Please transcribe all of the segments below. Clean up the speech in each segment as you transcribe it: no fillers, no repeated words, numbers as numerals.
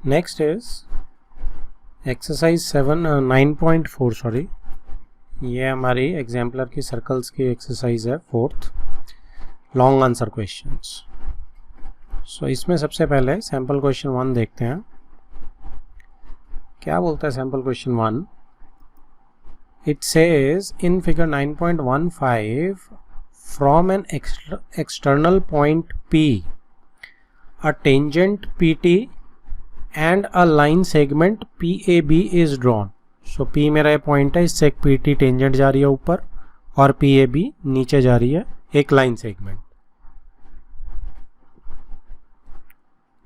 Next is exercise 9.4 sorry, ये हमारी exemplar की सर्कल्स की एक्सरसाइज है, 4th लॉन्ग आंसर क्वेश्चंस। सो इसमें सबसे पहले सैम्पल क्वेश्चन 1 देखते हैं। क्या बोलता है sample question 1? It says in figure 9.15 from an external point P a tangent PT and a line segment PAB is drawn। So P मेरा ये पॉइंट है, इससे एक PT टेंजेंट जा रही है ऊपर और PAB नीचे जा रही है, एक line segment.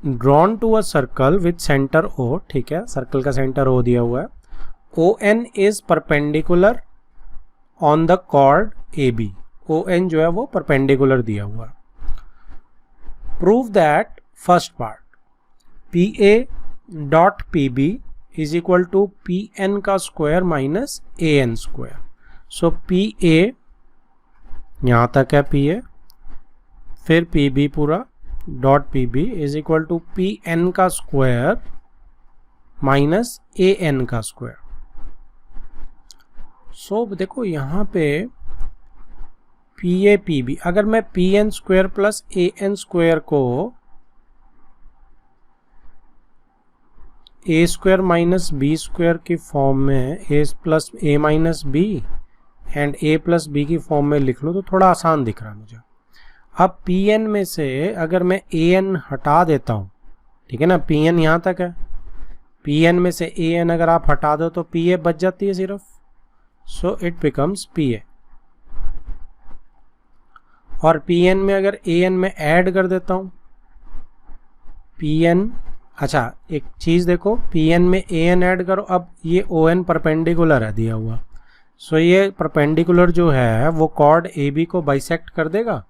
Drawn to a circle with centre O, ठीक है, सर्कल का सेंटर O दिया हुआ है। ON is perpendicular on the chord AB। ON जो है वो परपेंडिकुलर दिया हुआ है। Prove that first part PA dot PB is equal to PN का square minus AN square. So PA यहाँ तक है PA, फिर PB पूरा dot PB is equal to PN का स्क्वायर माइनस AN का स्क्वायर। सो देखो यहाँ पे PA PB, अगर मैं PN square plus AN square को A square minus B square की फॉर्म में A plus A minus B and A plus B की फॉर्म में लिख लूँ तो थोड़ा आसान दिख रहा है मुझे। अब PN में से अगर मैं AN हटा देता हूँ, ठीक है ना, PN यहाँ तक है, PN में से AN अगर आप हटा दो तो PA बच जाती है सिर्फ। So it becomes PA। और PN में अगर AN में ऐड कर देता हूँ, PN, अच्छा एक चीज़ देखो, PN में AN ऐड करो, अब ये ON परपेंडिकुलर है दिया हुआ। सो ये परपेंडिकुलर जो है वो कॉर्ड AB को बाइसेक्ट कर देगा,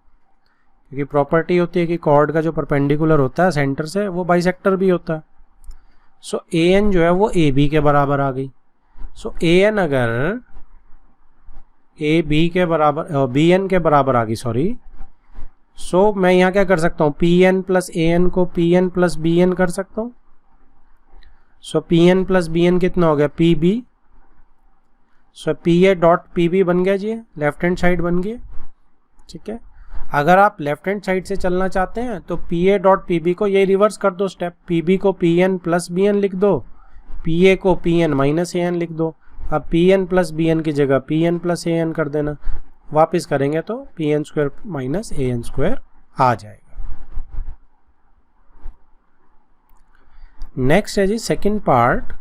क्योंकि प्रॉपर्टी होती है कि कॉर्ड का जो परपेंडिकुलर होता है सेंटर से वो बाइसेक्टर भी होता है। सो AN जो है वो AB के बराबर आ गई। सो AN अगर AB के बराबर, BN के बराबर आ गई, सॉरी। सो मैं यहाँ क्या कर सकता हूँ, PN प्लस AN को PN प्लस BN कर सकता हूँ। सो PN प्लस BN कितना हो गया, PB। सो PA डॉट PB बन गया जी, लेफ्ट हैंड साइड बन गई, ठीक है। अगर आप लेफ्ट हैंड साइड से चलना चाहते हैं तो PA डॉट PB को ये रिवर्स कर दो स्टेप, PB को PN प्लस BN लिख दो, PA को PN माइनस AN लिख दो। अब PN प्लस BN की जगह PN प्लस AN कर देना, वापस करेंगे तो PN square minus AN square आ जाएगा। नेक्स्ट है जी सेकंड पार्ट,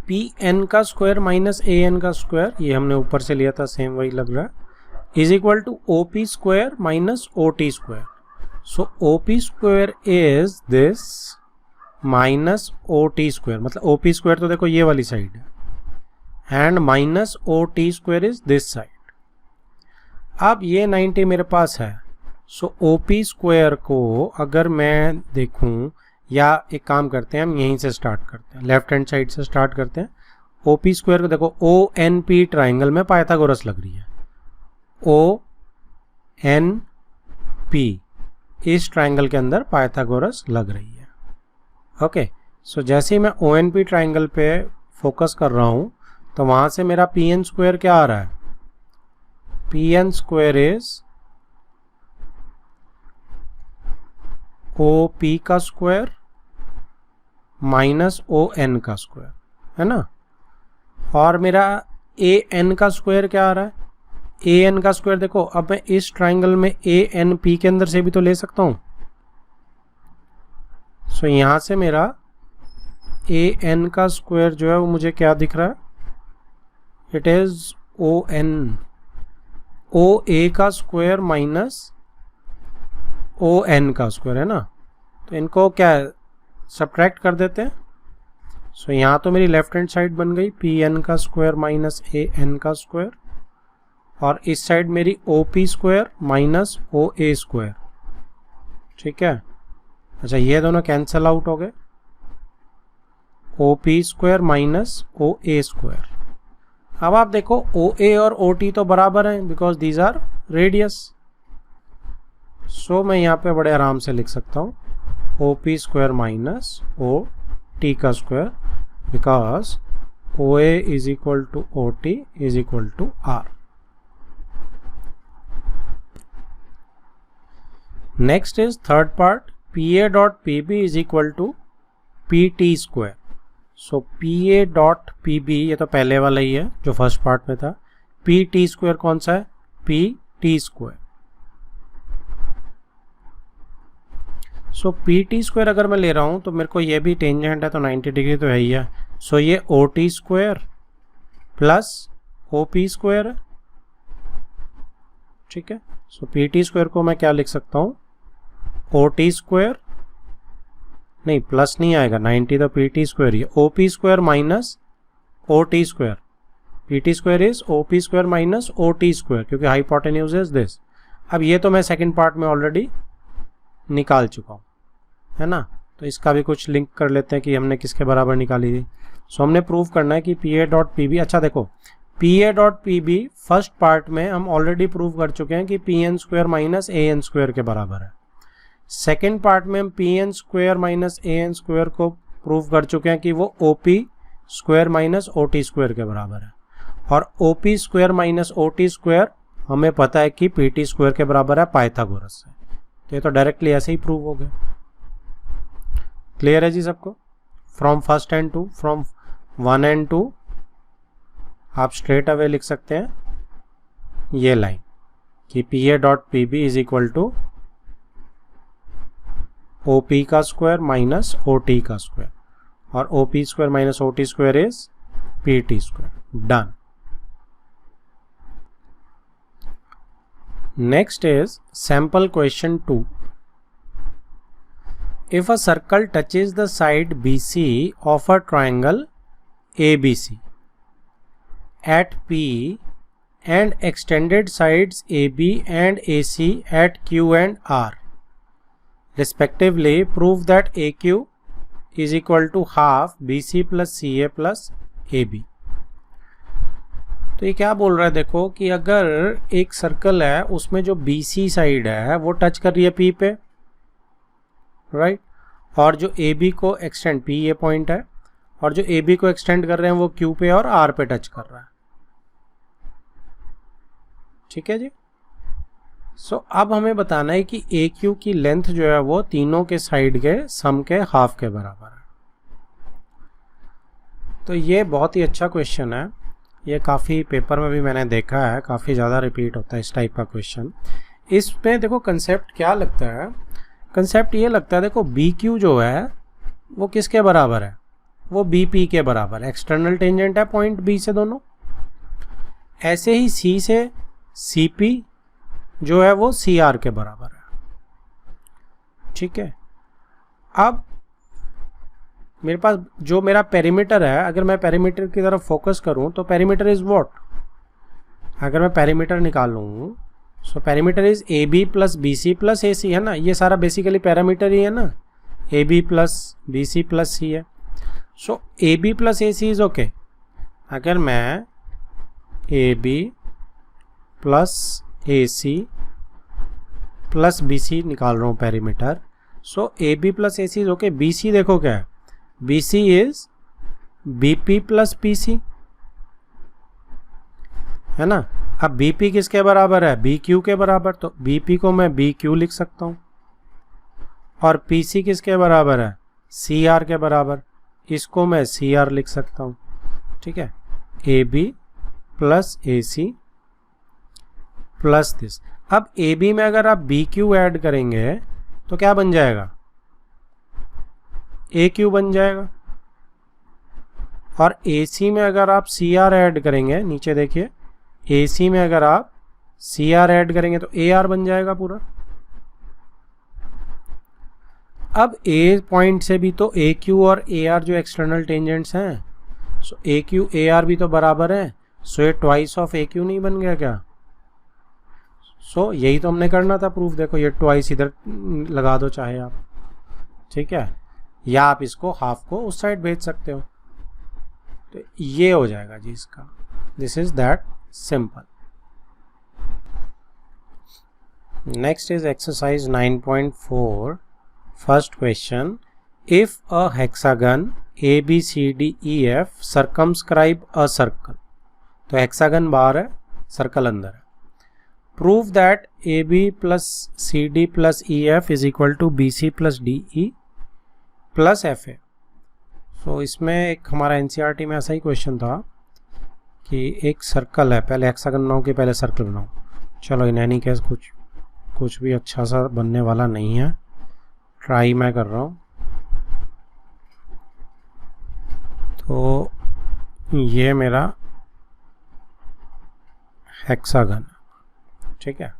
PN का स्क्वायर माइनस AN का स्क्वायर, ये हमने ऊपर से लिया था, सेम वही लग रहा है, is equal to OP square minus OT square. So OP square is this minus OT square, मतलब OP स्क्वायर तो देखो ये वाली साइड है, and minus OT square is this side. अब ये 90 मेरे पास है। सो OP स्क्वायर को अगर मैं देखूं, या एक काम करते हैं हम यहीं से स्टार्ट करते हैं, लेफ्ट हैंड साइड से स्टार्ट करते हैं। OP स्क्वायर को देखो ONP ट्राइंगल में पाइथागोरस लग रही है, ONP इस ट्राइंगल के अंदर पाइथागोरस लग रही है। ओके, सो जैसे ही मैं ONP ट्राइंगल पे फोकस कर रहा हूं तो वहां से मेरा PN स्क्वायर क्या आ रहा है, PN स्क्वायर इज OP का स्क्वायर माइनस ON का स्क्वायर, है ना। और मेरा AN का स्क्वायर क्या आ रहा है, AN का स्क्वायर देखो, अब मैं इस ट्राइंगल में ANP के अंदर से भी तो ले सकता हूं। सो यहां से मेरा AN का स्क्वायर जो है वो मुझे क्या दिख रहा है, इट इज OA का स्क्वायर माइनस ON का स्क्वायर, है ना। तो इनको क्या सब्ट्रैक्ट कर देते हैं। सो यहाँ तो मेरी लेफ्ट हैंड साइड बन गई PN का स्क्वायर माइनस AN का स्क्वायर, और इस साइड मेरी OP square minus OA square, ठीक है। अच्छा ये दोनों कैंसिल आउट हो गए, OP square minus OA square. अब आप देखो OA और OT तो बराबर हैं बिकॉज दीज आर रेडियस। सो मैं यहाँ पे बड़े आराम से लिख सकता हूँ OP square minus OT T का square because OA is equal to OT is equal to R. Next is third part, PA dot PB is equal to PT square. So PA dot PB ये तो पहले वाला ही है जो first part में था. PT square कौन सा है? PT square. So PT square अगर मैं ले रहा हूँ तो मेरे को ये भी टेंजेंट है तो 90 डिग्री तो है ही है. सो ये OT square plus OP square है. ठीक है. सो PT स्क्वायर को मैं क्या लिख सकता हूँ? OT स्क्वायर नहीं, प्लस नहीं आएगा, 90 तो PT स्क्वायर ही है. OP square minus OT square. PT square is OP square minus OT square क्योंकि हाइपोटेन्यूज इज दिस. अब ये तो मैं सेकंड पार्ट में ऑलरेडी निकाल चुका हूँ, है ना. तो इसका भी कुछ लिंक कर लेते हैं कि हमने किसके बराबर निकाली थी. सो हमने प्रूव करना है कि PA डॉट PB. अच्छा देखो, PA dot PB first part में हम ऑलरेडी प्रूव कर चुके हैं कि PN square minus AN square के बराबर है. सेकेंड पार्ट में हम PN square minus AN square को प्रूव कर चुके हैं कि वो OP square minus OT square के बराबर है. और OP square minus OT square हमें पता है कि PT स्क्वायर के बराबर है पाइथागोरस से. तो ये तो डायरेक्टली ऐसे ही प्रूव हो गया. क्लियर है जी सबको? From first and two, from 1 and 2 आप स्ट्रेट अवे लिख सकते हैं ये लाइन कि PA dot PB is equal to OP का स्क्वायर माइनस OT का स्क्वायर और OP square minus OT square is PT square. Done. Next is sample question 2. If a circle touches the side BC of a triangle ABC at P and extended sides AB and AC at Q and R respectively, prove that AQ is equal to half BC plus CA plus AB. तो ये क्या बोल रहा है? देखो कि अगर एक सर्कल है उसमें जो BC साइड है वो टच कर रही है P पे, राइट, और जो AB को एक्सटेंड, P ये पॉइंट है, और जो AB को एक्सटेंड कर रहे हैं वो Q पे और R पे टच कर रहा है. ठीक है जी. सो अब हमें बताना है कि AQ की लेंथ जो है वो तीनों के साइड के सम के हाफ के बराबर है. तो ये बहुत ही अच्छा क्वेश्चन है. ये काफ़ी पेपर में भी मैंने देखा है, काफ़ी ज़्यादा रिपीट होता है इस टाइप का क्वेश्चन. इसमें देखो कंसेप्ट क्या लगता है? कंसेप्ट ये लगता है, देखो BQ जो है वो किसके बराबर है? वो BP के बराबर है. एक्सटर्नल टेंजेंट है पॉइंट B से दोनों. ऐसे ही C से CP जो है वो CR के बराबर है. ठीक है. अब मेरे पास जो मेरा पेरीमीटर है, अगर मैं पेरीमीटर की तरफ फोकस करूं तो पेरीमीटर इज व्हाट? अगर मैं पेरीमीटर निकालूं so perimeter is AB plus BC plus AC, है ना. ये सारा बेसिकली पैरामीटर ही है ना. AB plus BC plus C है. सो AB plus AC is okay. अगर मैं AB plus AC plus BC निकाल रहा हूँ perimeter, so AB plus AC is okay. BC देखो क्या है? BC is BP plus PC, है ना. अब BP किसके बराबर है? BQ के बराबर. तो BP को मैं BQ लिख सकता हूँ. और PC किसके बराबर है? CR के बराबर. इसको मैं CR लिख सकता हूँ. ठीक है. AB plus AC plus this. अब AB में अगर आप BQ ऐड करेंगे तो क्या बन जाएगा? AQ बन जाएगा. और AC में अगर आप CR ऐड करेंगे, नीचे देखिए, AC में अगर आप CR ऐड करेंगे तो AR बन जाएगा पूरा. अब A पॉइंट से भी तो AQ और AR जो एक्सटर्नल टेंजेंट्स हैं, सो AQ AR भी तो बराबर है. सो ये ट्वाइस ऑफ AQ नहीं बन गया क्या? सो यही तो हमने करना था प्रूफ. देखो ये ट्वाइस इधर लगा दो चाहे आप. ठीक है. या आप इसको हाफ को उस साइड भेज सकते हो. तो ये हो जाएगा जी इसका. This is that simple. Next is exercise 9.4. First question. If a hexagon A B C D E F circumscribe a circle, तो हेक्सागन बाहर है, सर्कल अंदर है। Prove that A B plus C D plus E F is equal to B C plus D E plus F A. So इसमें एक हमारा NCERT में ऐसा ही क्वेश्चन था कि एक सर्कल है, पहले हेक्सागन बनाओ कि पहले सर्कल बनाओ। चलो इन एनी केस कुछ भी अच्छा सा बनने वाला नहीं है, ट्राई मैं कर रहा हूँ। तो ये मेरा हेक्सागन, ठीक है,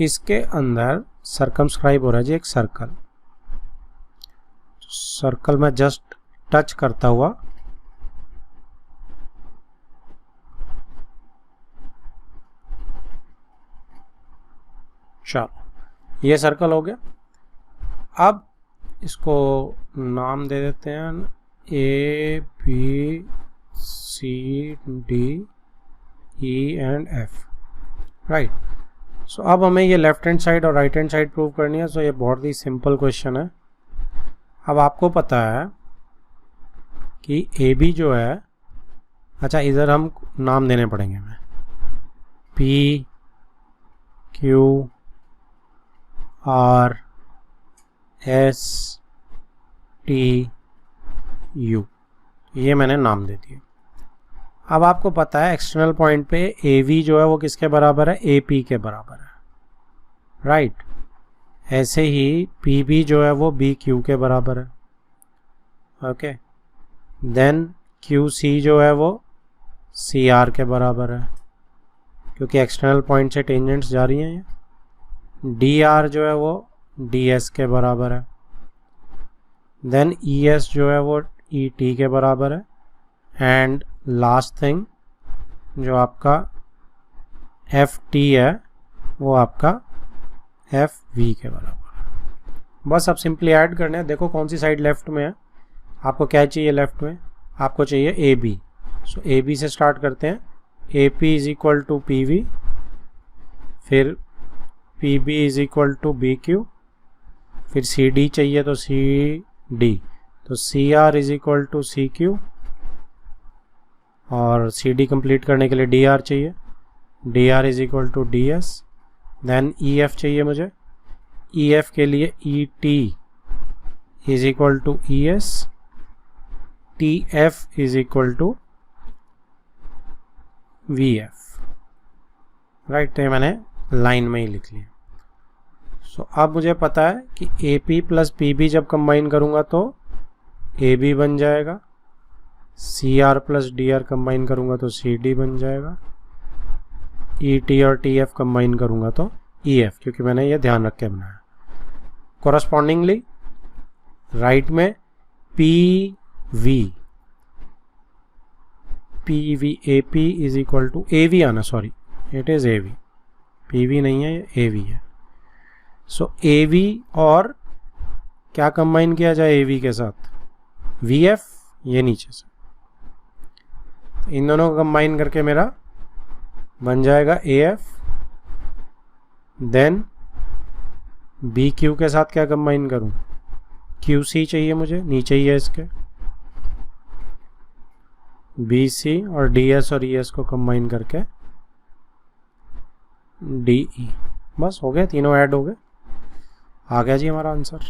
इसके अंदर सर्कमस्क्राइब हो रहा है जी एक सर्कल। सर्कल में जस्ट टच करता हुआ चलो ये सर्कल हो गया। अब इसको नाम दे देते हैं A B C D E and F, right. So अब हमें ये लेफ्ट हैंड साइड और राइट हैंड साइड प्रूव करनी है। सो ये बहुत ही सिंपल क्वेश्चन है। अब आपको पता है कि ए बी जो है, अच्छा इधर हम नाम देने पड़ेंगे हमें, P Q R S T U, ये मैंने नाम दे दिए। अब आपको पता है एक्सटर्नल पॉइंट पे ए वी जो है वो किसके बराबर है, ए पी के बराबर है, राइट। ऐसे ही पी बी जो है वो बी क्यू के बराबर है, ओके। देन क्यू सी जो है वो सी आर के बराबर है, क्योंकि एक्सटर्नल पॉइंट से टेंजेंट्स जा रही हैं ये। डी आर जो है वो डी एस के बराबर है। देन ई एस जो है वो ई टी के बराबर है। एंड लास्ट थिंग जो आपका एफ टी है वो आपका एफ वी के बराबर है। बस अब सिंपली ऐड करने हैं। देखो कौन सी साइड लेफ्ट में है, आपको क्या चाहिए लेफ्ट में, आपको चाहिए A B. So A B से स्टार्ट करते हैं। A P is equal to P V, फिर P B is equal to B Q, फिर सी डी चाहिए तो सी डी, तो C R is equal to C Q, और C D complete करने के लिए डी आर चाहिए, D R is equal to D S. Then E F चाहिए मुझे, ई एफ के लिए E T is equal to E S, T F is equal to V F, right. तो ये मैंने लाइन में ही लिख लिया। सो अब मुझे पता है कि A P plus P B जब कंबाइन करूँगा तो ए बी बन जाएगा, C R plus D R combine करूँगा तो सी डी बन जाएगा, ई टी और टी एफ कंबाइन करूँगा तो ई एफ, क्योंकि मैंने ये ध्यान रख के बनाया। कोरस्पॉन्डिंगली राइट में P V A P is equal to A V आना, sorry it is A V, P V नहीं है ये ए वी है। सो ए वी और क्या कंबाइन किया जाए ए वी के साथ, वी एफ, ये नीचे से, इन दोनों को कंबाइन करके मेरा बन जाएगा A F. Then B Q के साथ क्या कंबाइन करूं, क्यू सी चाहिए मुझे, नीचे ही है इसके, बी सी और डी एस और ई एस को कंबाइन करके डी ई। बस हो गए, तीनों ऐड हो गए, आ गया जी हमारा answer.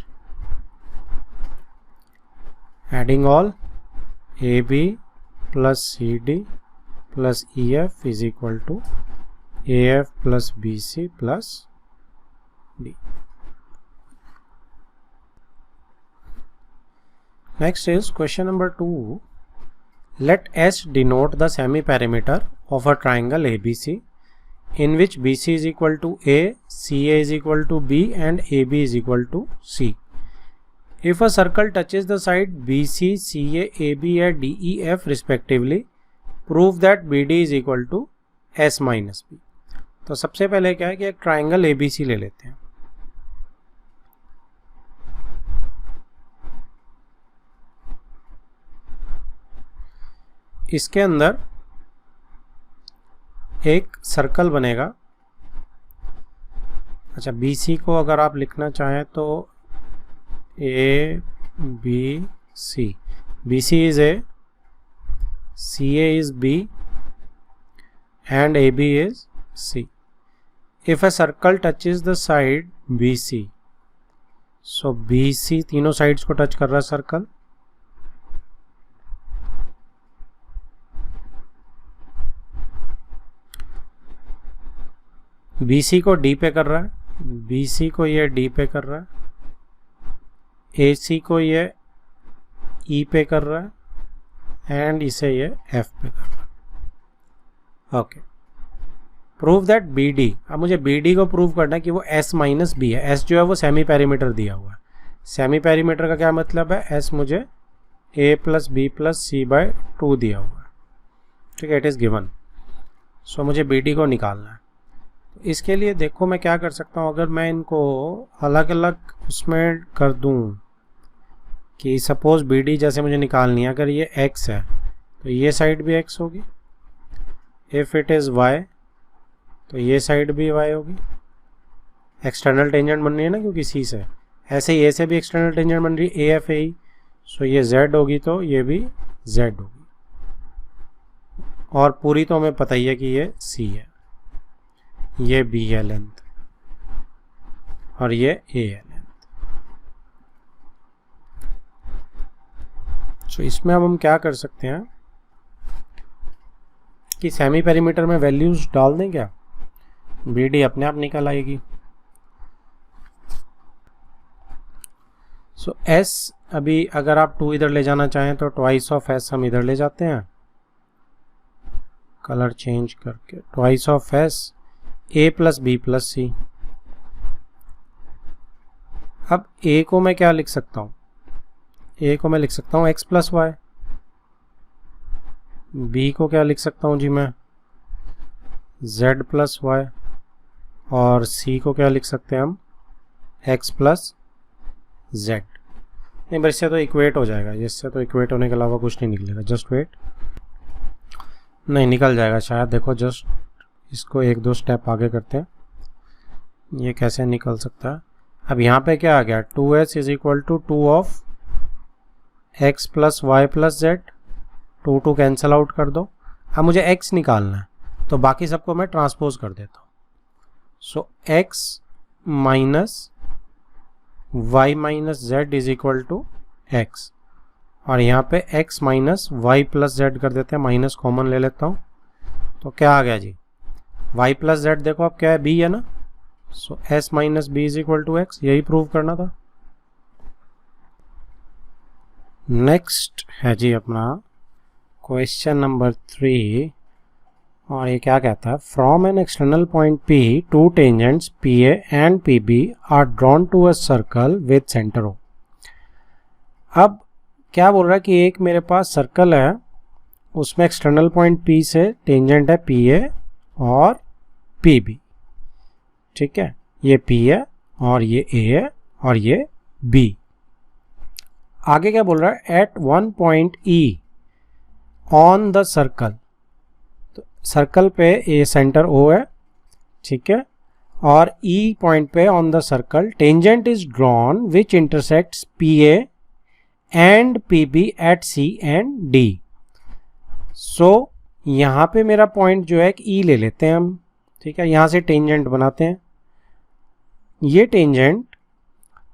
Adding all A B plus C D plus E F is equal to A F plus B C plus D. Next is question number 2. Let S denote the semi-perimeter of a triangle ABC in which BC is equal to A, CA is equal to B and AB is equal to C. If a circle touches the side BC, CA, AB and DEF respectively, prove that BD is equal to S minus B. तो सबसे पहले क्या है कि एक triangle ABC ले लेते हैं। इसके अंदर एक सर्कल बनेगा। अच्छा, BC को अगर आप लिखना चाहें तो A B C, BC is A, CA is B and AB is C. If a circle touches the side BC, so BC तीनों साइड्स को टच कर रहा है सर्कल, BC को D पे कर रहा है, BC को ये D पे कर रहा है, AC को ये E पे कर रहा है एंड इसे ये F पे कर रहा है. Okay, prove that BD. अब मुझे BD को प्रूव करना है कि वो S माइनस B है. S जो है वो सेमी पेरीमीटर दिया हुआ है. सेमी पेरीमीटर का क्या मतलब है? S मुझे A plus B plus C/2 दिया हुआ है. ठीक है, इट इज़ गिवन. सो मुझे BD को निकालना है. इसके लिए देखो मैं क्या कर सकता हूँ. अगर मैं इनको अलग अलग उसमें कर दूँ कि सपोज BD जैसे मुझे निकालनी है, अगर ये X है तो ये साइड भी X होगी. इफ़ इट इज़ Y तो ये साइड भी Y होगी. एक्सटर्नल टेंजेंट बन रही है ना, क्योंकि C से. ऐसे ही A से भी एक्सटर्नल टेंजेंट बन रही है AFAE. सो ये Z होगी तो ये भी Z होगी. और पूरी तो हमें पता ही है कि ये C है, ये B है लेंथ और ये A है लेंथ. सो इसमें अब हम क्या कर सकते हैं कि सेमी पेरीमीटर में वैल्यूज डाल दें क्या, BD अपने आप निकल आएगी. सो S अभी अगर आप 2 इधर ले जाना चाहें तो ट्वाइस ऑफ S हम इधर ले जाते हैं, कलर चेंज करके. Twice of S A plus B plus C. अब A को मैं क्या लिख सकता हूँ? A को मैं लिख सकता हूँ X प्लस Y. B को क्या लिख सकता हूँ जी मैं? Z plus Y. और C को क्या लिख सकते हैं हम? X plus Z. नहीं, बस इससे तो इक्वेट हो जाएगा. इससे तो इक्वेट होने के अलावा कुछ नहीं निकलेगा. Just wait. नहीं, निकल जाएगा शायद. देखो जस्ट इसको 1-2 स्टेप आगे करते हैं. ये कैसे निकल सकता है? अब यहाँ पे क्या आ गया? 2S is equal to 2 of X plus Y plus Z. 2 cancel out कर दो. अब मुझे X निकालना है तो बाकी सबको मैं ट्रांसपोज कर देता हूँ. So X minus Y minus Z is equal to X. और यहाँ पे X minus Y plus Z कर देते हैं. माइनस कॉमन ले लेता हूँ तो क्या आ गया जी? Y प्लस Z देखो अब क्या है? B है ना. So S minus B is equal to X. यही प्रूव करना था. नेक्स्ट है जी अपना क्वेश्चन नंबर 3. और ये क्या कहता है? From an external point P, 2 tangents PA and PB are drawn to a circle with centre O. अब क्या बोल रहा है कि एक मेरे पास सर्कल है, उसमें एक्सटर्नल पॉइंट P से टेंजेंट है PA और PB. ठीक है, ये P है और ये A है और ये B. आगे क्या बोल रहा है? At 1 point E on the circle. तो सर्कल पे ए सेंटर O है, ठीक है, और E पॉइंट पे on the circle tangent is drawn which intersects PA and PB at C and D. So यहाँ पे मेरा पॉइंट जो है E ले लेते हैं हम. ठीक है, यहाँ से टेंजेंट बनाते हैं. ये टेंजेंट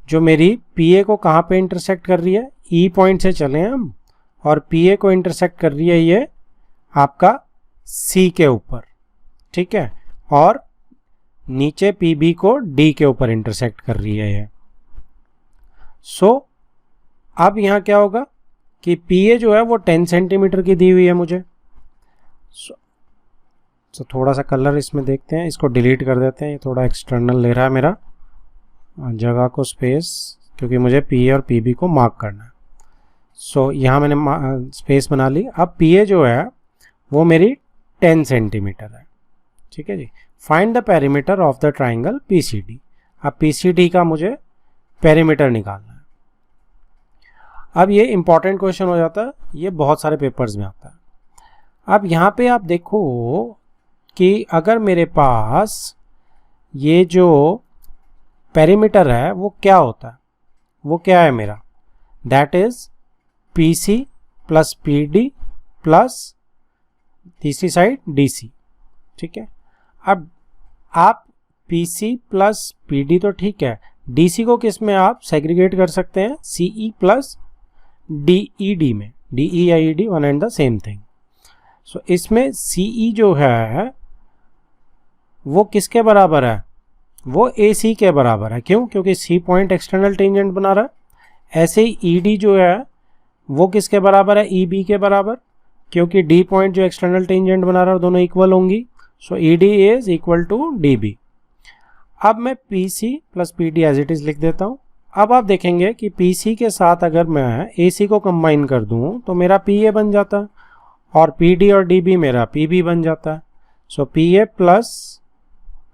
जो मेरी PA को कहाँ पे इंटरसेक्ट कर रही है? E पॉइंट से चले हम, और PA को इंटरसेक्ट कर रही है ये आपका C के ऊपर. ठीक है, और नीचे PB को D के ऊपर इंटरसेक्ट कर रही है ये. सो अब यहाँ क्या होगा कि PA जो है वो 10 सेंटीमीटर की दी हुई है मुझे. सो थोड़ा सा कलर इसमें देखते हैं. इसको डिलीट कर देते हैं, ये थोड़ा एक्सटर्नल ले रहा है मेरा जगह को, स्पेस, क्योंकि मुझे PA और PB को मार्क करना है. सो यहाँ मैंने स्पेस बना ली. अब PA जो है वो मेरी 10 सेंटीमीटर है. ठीक है जी. Find the perimeter of the triangle PCD. अब PCD का मुझे पेरीमीटर निकालना है. अब ये इंपॉर्टेंट क्वेश्चन हो जाता है, ये बहुत सारे पेपर्स में आता है. अब यहाँ पे आप देखो कि अगर मेरे पास ये जो पेरीमीटर है वो क्या होता है, वो क्या है मेरा? That is PC plus P D plus तीसरी साइड डी सी, ठीक है। अब आप P C plus P D तो ठीक है, डी सी को किस में आप सेग्रीगेट कर सकते हैं, C E plus D E D में, डी ई या E D one and the same thing. So इसमें सी ई जो है वो किसके बराबर है, वो ए सी के बराबर है। क्यों? क्योंकि सी पॉइंट एक्सटर्नल टेंजेंट बना रहा है। ऐसे ही ई डी जो है वो किसके बराबर है, ई बी के बराबर, क्योंकि डी पॉइंट जो एक्सटर्नल टेंजेंट बना रहा है दोनों इक्वल होंगी। So E D is equal to D B. अब मैं P C plus P D as it is लिख देता हूँ। अब आप देखेंगे कि पी सी के साथ अगर मैं ए सी को कंबाइन कर दूँ तो मेरा पी ए बन जाता है, और पी डी और डी बी मेरा पी बी बन जाता है। So P A plus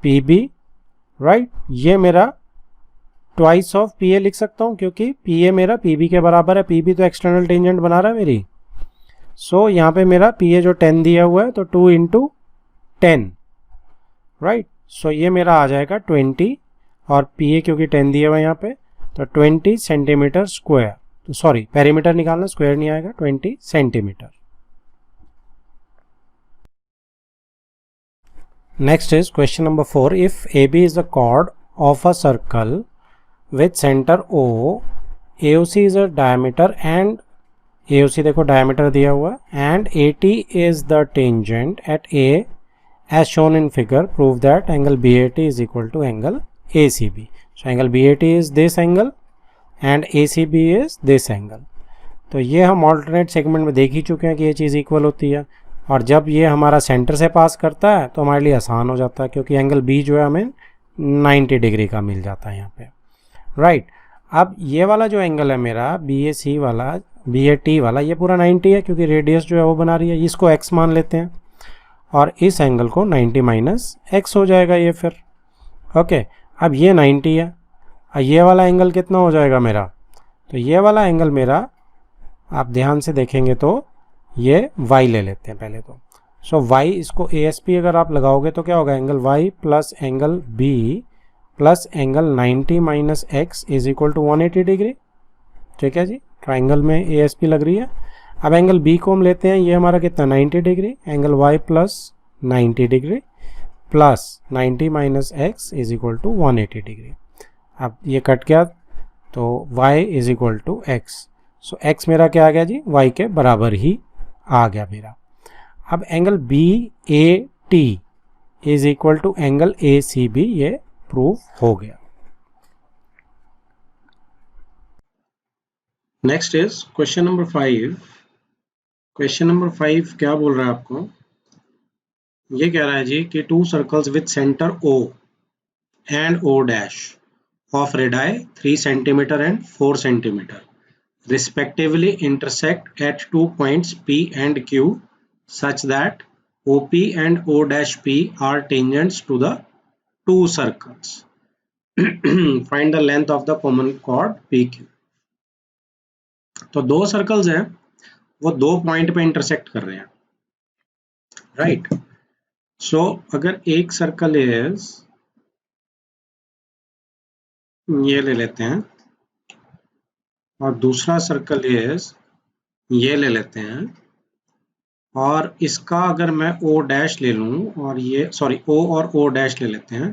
P B, right, ये मेरा ट्वाइस ऑफ पी ए लिख सकता हूँ, क्योंकि पी ए मेरा पी बी के बराबर है, पी बी तो एक्सटर्नल टेंजेंट बना रहा है मेरी। सो यहाँ पे मेरा पी ए जो 10 दिया हुआ है तो 2 इंटू 10, राइट। सो ये मेरा आ जाएगा 20, और पी ए क्योंकि 10 दिया हुआ है यहाँ पे तो 20 सेंटीमीटर स्क्वायर, तो सॉरी पेरीमीटर निकालना, स्क्वायर नहीं आएगा, 20 centimetre. Next is question number 4. If AB is the chord of a circle with center O, AOC is a diameter and AOC देखो diameter दिया हुआ है, and AT is the tangent at A as shown in figure, prove that angle BAT is equal to angle ACB. So angle BAT is this angle and ACB is this angle. तो ये हम alternate segment में देख ही चुके हैं कि ये चीज़ equal होती है, और जब ये हमारा सेंटर से पास करता है तो हमारे लिए आसान हो जाता है, क्योंकि एंगल बी जो है हमें 90 डिग्री का मिल जाता है यहाँ पे, राइट। अब ये वाला जो एंगल है मेरा बी ए सी वाला, बी ए टी वाला, ये पूरा 90 है, क्योंकि रेडियस जो है वो बना रही है, इसको एक्स मान लेते हैं, और इस एंगल को 90 माइनस एक्स हो जाएगा ये फिर, ओके। अब ये 90 है, और ये वाला एंगल कितना हो जाएगा मेरा, तो ये वाला एंगल मेरा आप ध्यान से देखेंगे तो ये y ले लेते हैं पहले तो। सो y, इसको ASP अगर आप लगाओगे तो क्या होगा, angle y plus angle B plus angle 90 minus x is equal to 180 degree, ठीक है जी। ट्राइंगल में ASP लग रही है। अब एंगल B को हम लेते हैं, ये हमारा कितना 90 degree, angle y plus 90 degree plus 90 minus x is equal to 180 degree. अब ये कट गया तो y is equal to x. So x मेरा क्या आ गया जी, y के बराबर ही आ गया मेरा। अब angle B A T is equal to angle A C B, ये प्रूव हो गया। Next is question number 5। Question number 5 क्या बोल रहा है आपको, ये कह रहा है जी कि 2 circles with centre O and O dash of radii 3 centimetre and 4 centimetre respectively intersect at 2 points P and Q such that OP and O dash P are tangents to the 2 circles. Find the length of the common chord PQ. तो 2 circles हैं, वो 2 point पे intersect कर रहे हैं, right. सो अगर एक circle is, ये ले लेते हैं, और दूसरा सर्कल इज, ये ले लेते हैं, और इसका अगर मैं O डैश ले लूँ, और ये सॉरी O और O डैश ले लेते हैं।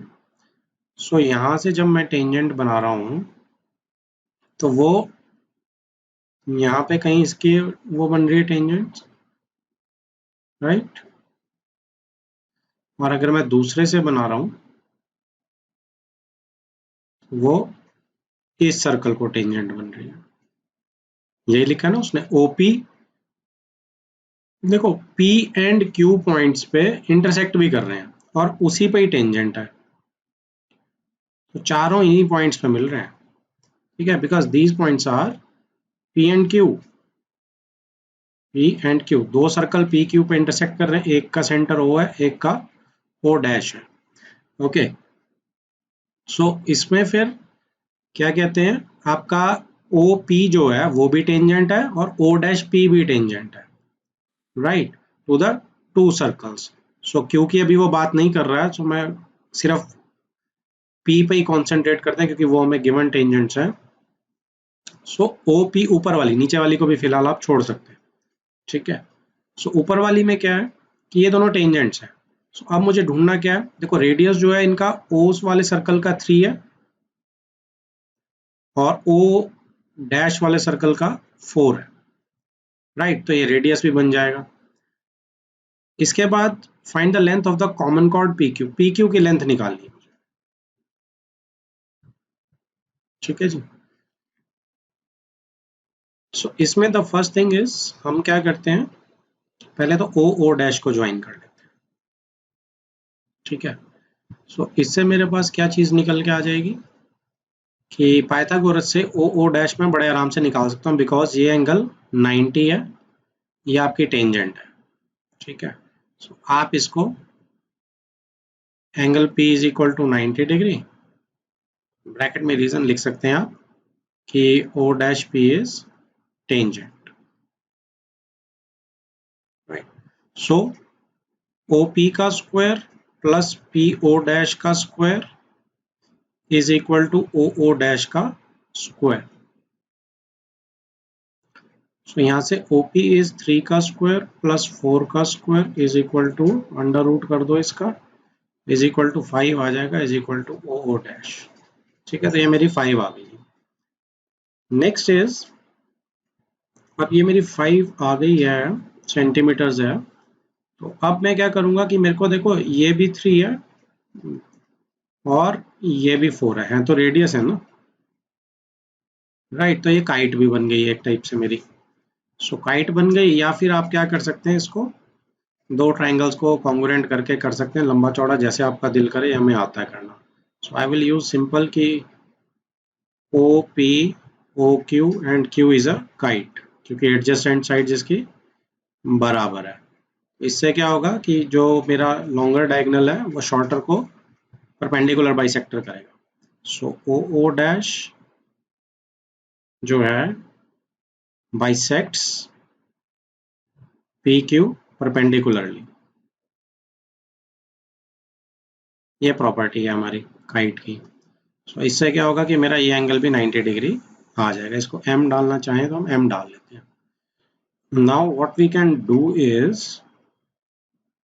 सो यहाँ से जब मैं टेंजेंट बना रहा हूँ तो वो यहाँ पे कहीं इसकी वो बन रही है टेंजेंट, राइट। और अगर मैं दूसरे से बना रहा हूँ वो इस सर्कल को टेंजेंट बन रही है, यही लिखा ना उसने, OP। देखो P एंड Q पॉइंट्स पे इंटरसेक्ट भी कर रहे हैं और उसी पे ही टेंजेंट है, तो चारों इन्हीं पॉइंट्स पे मिल रहे हैं, ठीक है, because these points are P and Q। P and Q, 2 circle P Q पे इंटरसेक्ट कर रहे हैं, एक का सेंटर O है, एक का O डैश है, ओके। सो इसमें फिर क्या कहते हैं, आपका OP जो है वो भी टेंजेंट है और O डैश P भी टेंजेंट है, राइट, टू द 2 सर्कल्स। सो क्योंकि अभी वो बात नहीं कर रहा है, सो मैं सिर्फ P पे ही कॉन्सेंट्रेट करते हैं, क्योंकि वो हमें गिवन टेंजेंट्स हैं। सो OP ऊपर वाली, नीचे वाली को भी फिलहाल आप छोड़ सकते हैं। ठीक है। सो ऊपर वाली में क्या है कि ये दोनों टेंजेंट्स हैं। सो अब मुझे ढूंढना क्या है, देखो रेडियस जो है इनका ओस वाले सर्कल का 3 है और ओ डैश वाले सर्कल का 4 है, राइट। तो ये रेडियस भी बन जाएगा। इसके बाद find the length of the common chord P Q, P Q की लेंथ निकालनी है मुझे, ठीक है जी। सो इसमें द फर्स्ट थिंग इज हम क्या करते हैं, पहले तो ओ ओ डैश को ज्वाइन कर लेते हैं, ठीक है। सो इससे मेरे पास क्या चीज निकल के आ जाएगी कि पाइथागोरस से ओ ओ डैश में बड़े आराम से निकाल सकता हूँ, बिकॉज ये एंगल 90 है, ये आपकी टेंजेंट है, ठीक है। सो आप इसको angle P is equal to 90 degree, bracket में रीजन लिख सकते हैं आप कि O dash P is tangent, right. So OP का स्क्वायर प्लस PO डैश का square is equal to OO dash का स्क्वायर। सो यहाँ से OP इज 3 का स्क्वायर प्लस 4 का square is equal to under root कर दो इसका, इज इक्वल टू 5 आ जाएगा, is equal to OO dash, ठीक है। तो ये मेरी 5 आ गई। नेक्स्ट इज, अब ये मेरी 5 आ गई है, सेंटीमीटर्स है। तो अब मैं क्या करूंगा कि मेरे को देखो ये भी 3 है और ये भी 4 है तो रेडियस है ना, राइट। तो ये काइट भी बन गई है एक टाइप से मेरी। सो काइट बन गई, या फिर आप क्या कर सकते हैं, इसको दो ट्राइंगल्स को कॉन्ग्रुएंट करके कर सकते हैं, लंबा चौड़ा जैसे आपका दिल करे, हमें आता है करना। So I will use simple की O P O Q and Q is a kite, क्योंकि एडजेसेंट साइड जिसकी बराबर है। इससे क्या होगा कि जो मेरा लॉन्गर डायगोनल है वो शॉर्टर को परपेंडिकुलर बाइसेक्टर करेगा। सो ओ ओ डैश जो है बाइसेक्ट्स पी क्यू परपेंडिकुलरली, ये प्रॉपर्टी है हमारी काइट की। सो इससे क्या होगा कि मेरा ये एंगल भी 90 डिग्री आ जाएगा। इसको m डालना चाहें तो हम m डाल लेते हैं। Now what we can do is,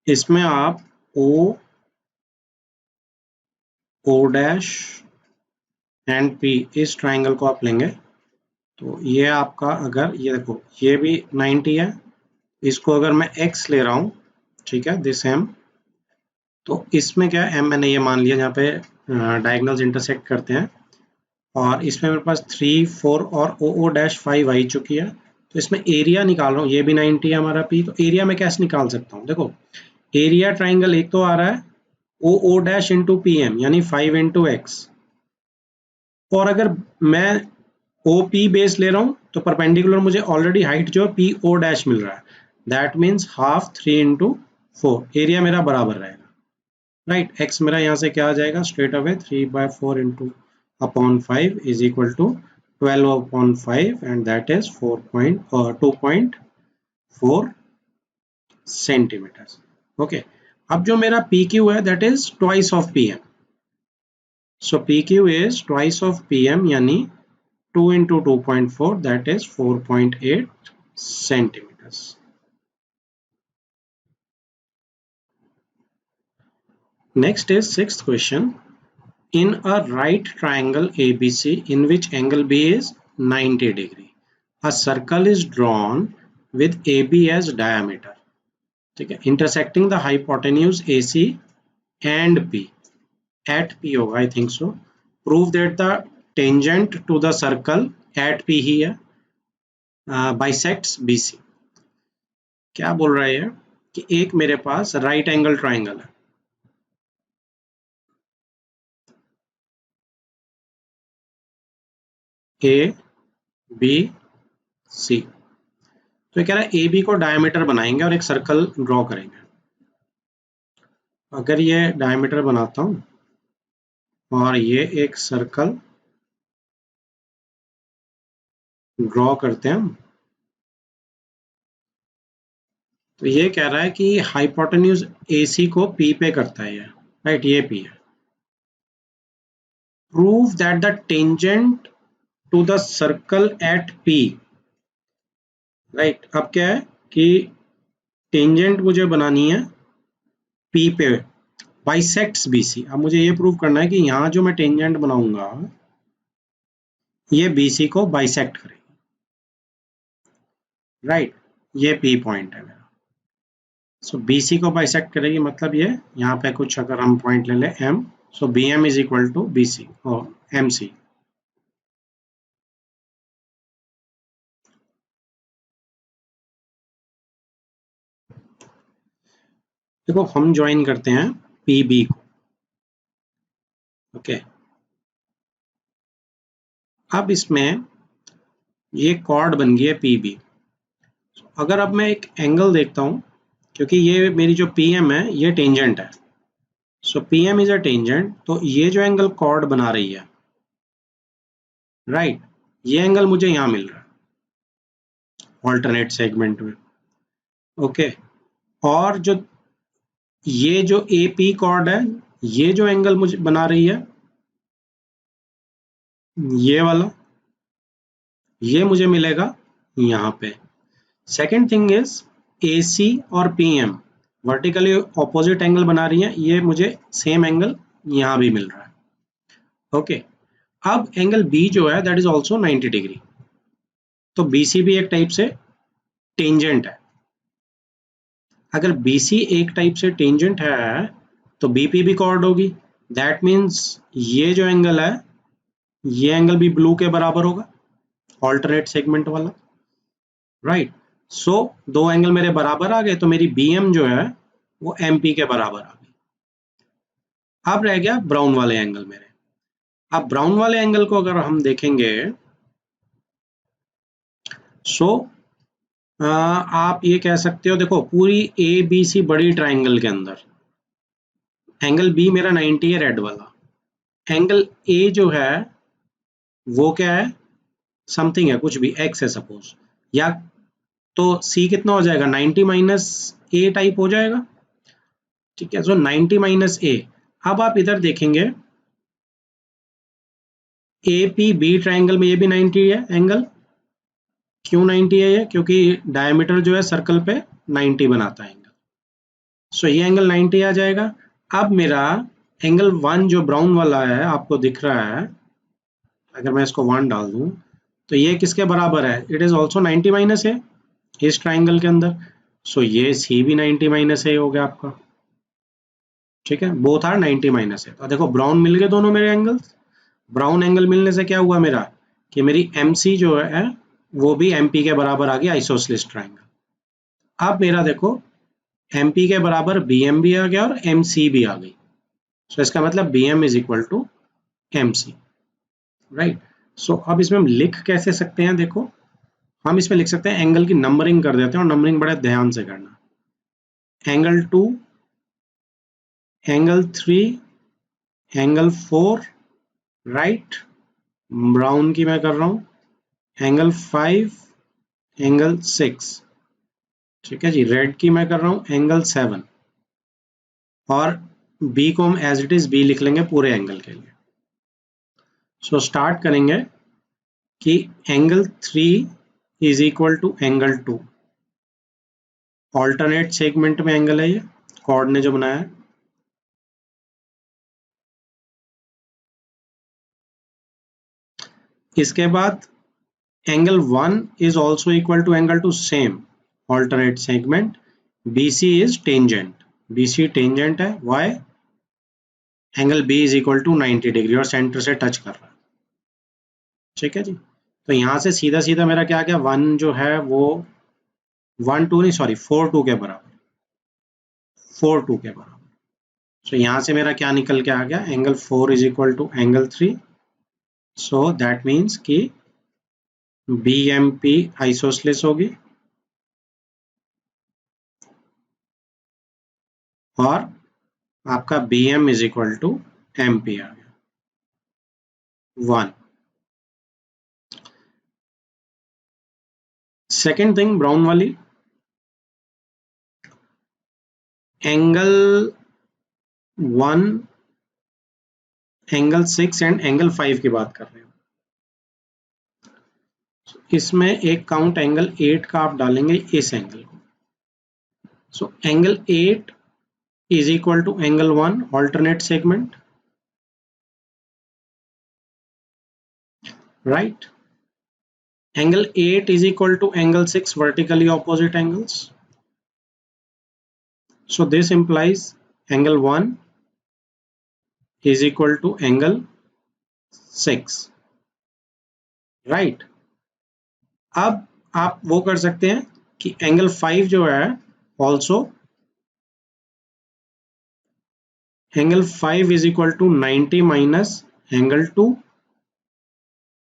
इसमें आप o o dash and p इस ट्राइंगल को आप लेंगे तो ये आपका, अगर ये देखो ये भी 90 है, इसको अगर मैं x ले रहा हूँ, ठीक है, दिस m, तो इसमें क्या है, m मैंने ये मान लिया जहाँ पे डायगोनल्स इंटरसेक्ट करते हैं, और इसमें मेरे पास 3 4 और ओ ओ डैश 5 आई चुकी है। तो इसमें एरिया निकाल रहा हूँ, ये भी 90 है हमारा P, तो एरिया में कैसे निकाल सकता हूँ, देखो एरिया ट्राइंगल एक तो आ रहा है O O dash into P M यानी 5 इंटू एक्स, और अगर मैं ओ पी बेस ले रहा हूँ तो परपेंडिकुलर मुझे ऑलरेडी हाइट जो है पी ओ डैश मिल रहा है, that means half 3 into 4, area मेरा बराबर रहेगा, राइट। एक्स मेरा यहाँ से क्या आ जाएगा, straight away 3/4 into upon 5 is equal to 12 upon 5 and that is 2.4 centimetre. Okay, अब जो मेरा पी क्यू है that is twice of P M. So P Q is twice of P M यानी 2 into 2.4 that is 4.8 centimeters. Next is sixth question. In a right triangle ABC in which angle B is 90 degree, a circle is drawn with AB as diameter. ठीक है, intersecting the hypotenuse AC and P at P होगा, I think so. Prove that the tangent to the circle at P ही है bisects BC. क्या बोल रहा है कि एक मेरे पास राइट एंगल ट्राइंगल है, ए बी सी, तो ये कह रहा है ए बी को डायमीटर बनाएंगे और एक सर्कल ड्रॉ करेंगे। अगर ये डायमीटर बनाता हूं और ये एक सर्कल ड्रॉ करते हैं हम, तो ये कह रहा है कि हाइपोटेन्यूज AC को P पे करता है, राइट, ये P है। Prove that the tangent to the circle at P, right. अब क्या है कि टेंजेंट मुझे बनानी है पी पे, बाइसेक्ट्स बीसी। अब मुझे ये प्रूव करना है कि यहाँ जो मैं टेंजेंट बनाऊंगा ये बीसी को बाइसेक्ट करेगी, राइट। ये पी पॉइंट है मेरा, सो बीसी को बाइसेक्ट करेगी, मतलब ये यहाँ पे कुछ अगर हम पॉइंट ले लें M, so B M is equal to B C और एम सी। देखो हम ज्वाइन करते हैं पी बी को, ओके। अब इसमें ये कॉर्ड बन गई है पी बी। अगर अब मैं एक एंगल देखता हूं, क्योंकि ये मेरी जो पी एम है ये टेंजेंट है, so P M is a tangent, तो ये जो एंगल कॉर्ड बना रही है, राइट, ये एंगल मुझे यहां मिल रहा है ऑल्टरनेट सेगमेंट में, ओके। और जो ये जो ए पी कॉर्ड है, ये जो एंगल मुझे बना रही है ये वाला, ये मुझे मिलेगा यहाँ पे। Second thing is A C और P M vertically opposite angle बना रही है, ये मुझे सेम एंगल यहाँ भी मिल रहा है, ओके। अब एंगल बी जो है दैट इज ऑल्सो 90 डिग्री, तो बीसी भी एक टाइप से टेंजेंट है। अगर बीसी एक टाइप से टेंजेंट है तो बीपी भी कॉर्ड होगी, दैट मीन्स ये जो एंगल है ये एंगल भी ब्लू के बराबर होगा, ऑल्टरनेट सेगमेंट वाला, राइट। सो दो एंगल मेरे बराबर आ गए, तो मेरी बीएम जो है वो एमपी के बराबर आ गई। अब रह गया ब्राउन वाले एंगल मेरे। अब ब्राउन वाले एंगल को अगर हम देखेंगे, सो आप ये कह सकते हो, देखो पूरी ए बी सी बड़ी ट्राइंगल के अंदर एंगल बी मेरा 90 है रेड वाला, एंगल ए जो है वो क्या है, समथिंग है, कुछ भी एक्स है सपोज, या तो सी कितना हो जाएगा 90 माइनस ए टाइप हो जाएगा, ठीक है। सो 90 माइनस ए। अब आप इधर देखेंगे ए पी बी ट्राइंगल में ये भी 90 है एंगल, क्यों 90 है ये, क्योंकि डायमीटर जो है सर्कल पे 90 बनाता है एंगल, सो ये एंगल 90 आ जाएगा। अब मेरा एंगल 1 जो ब्राउन वाला है आपको दिख रहा है, अगर मैं इसको 1 डाल दूं तो ये किसके बराबर है, इट इज ऑल्सो 90 माइनस ए इस ट्राइंगल के अंदर, सो ये सी भी 90 माइनस ए हो गया आपका, ठीक है। बोथ आर 90 माइनस ए। तो देखो ब्राउन मिल गए दोनों मेरे एंगल्स। ब्राउन एंगल मिलने से क्या हुआ मेरा, कि मेरी MC जो है वो भी MP के बराबर आ गया, आइसोसेलेस ट्राइंगल। अब मेरा देखो MP के बराबर BM भी आ गया और MC भी आ गई, सो इसका मतलब BM is equal to MC, right. So अब इसमें हम लिख कैसे सकते हैं, देखो हम इसमें लिख सकते हैं, एंगल की नंबरिंग कर देते हैं, और नंबरिंग बड़े ध्यान से करना, angle 2, angle 3, angle 4, right, brown की मैं कर रहा हूं एंगल 5, एंगल 6, ठीक है जी। रेड की मैं कर रहा हूं एंगल 7, और बी को हम एज इट इज बी लिख लेंगे पूरे एंगल के लिए। सो स्टार्ट करेंगे कि angle 3 is equal to angle 2, alternate segment में एंगल है ये, कॉर्ड ने जो बनाया है। इसके बाद angle 1 is also equal to angle 2, same alternate segment, BC is tangent, BC tangent है, why, angle B is equal to 90 degree और सेंटर से टच कर रहा है, ठीक है जी। तो यहां से सीधा सीधा मेरा क्या गया, 1 जो है वो 1 2 नहीं सॉरी 4 2 के बराबर, 4 2 के बराबर। सो यहां से मेरा क्या निकल के आ गया, angle 4 is equal to angle 3, so that means कि BMP आइसोसेलेस होगी और आपका BM is equal to MP आ गया 1। सेकेंड थिंग ब्राउन वाली, एंगल 1, एंगल 6 एंड एंगल 5 की बात कर रहे हो। इसमें एक काउंट एंगल 8 का आप डालेंगे इस एंगल को, So angle 8 is equal to angle 1 alternate segment, right? Angle 8 is equal to angle 6 vertically opposite angles. So this implies angle 1 is equal to angle 6, right? अब आप वो कर सकते हैं कि एंगल 5 जो है also angle 5 is equal to 90 minus angle 2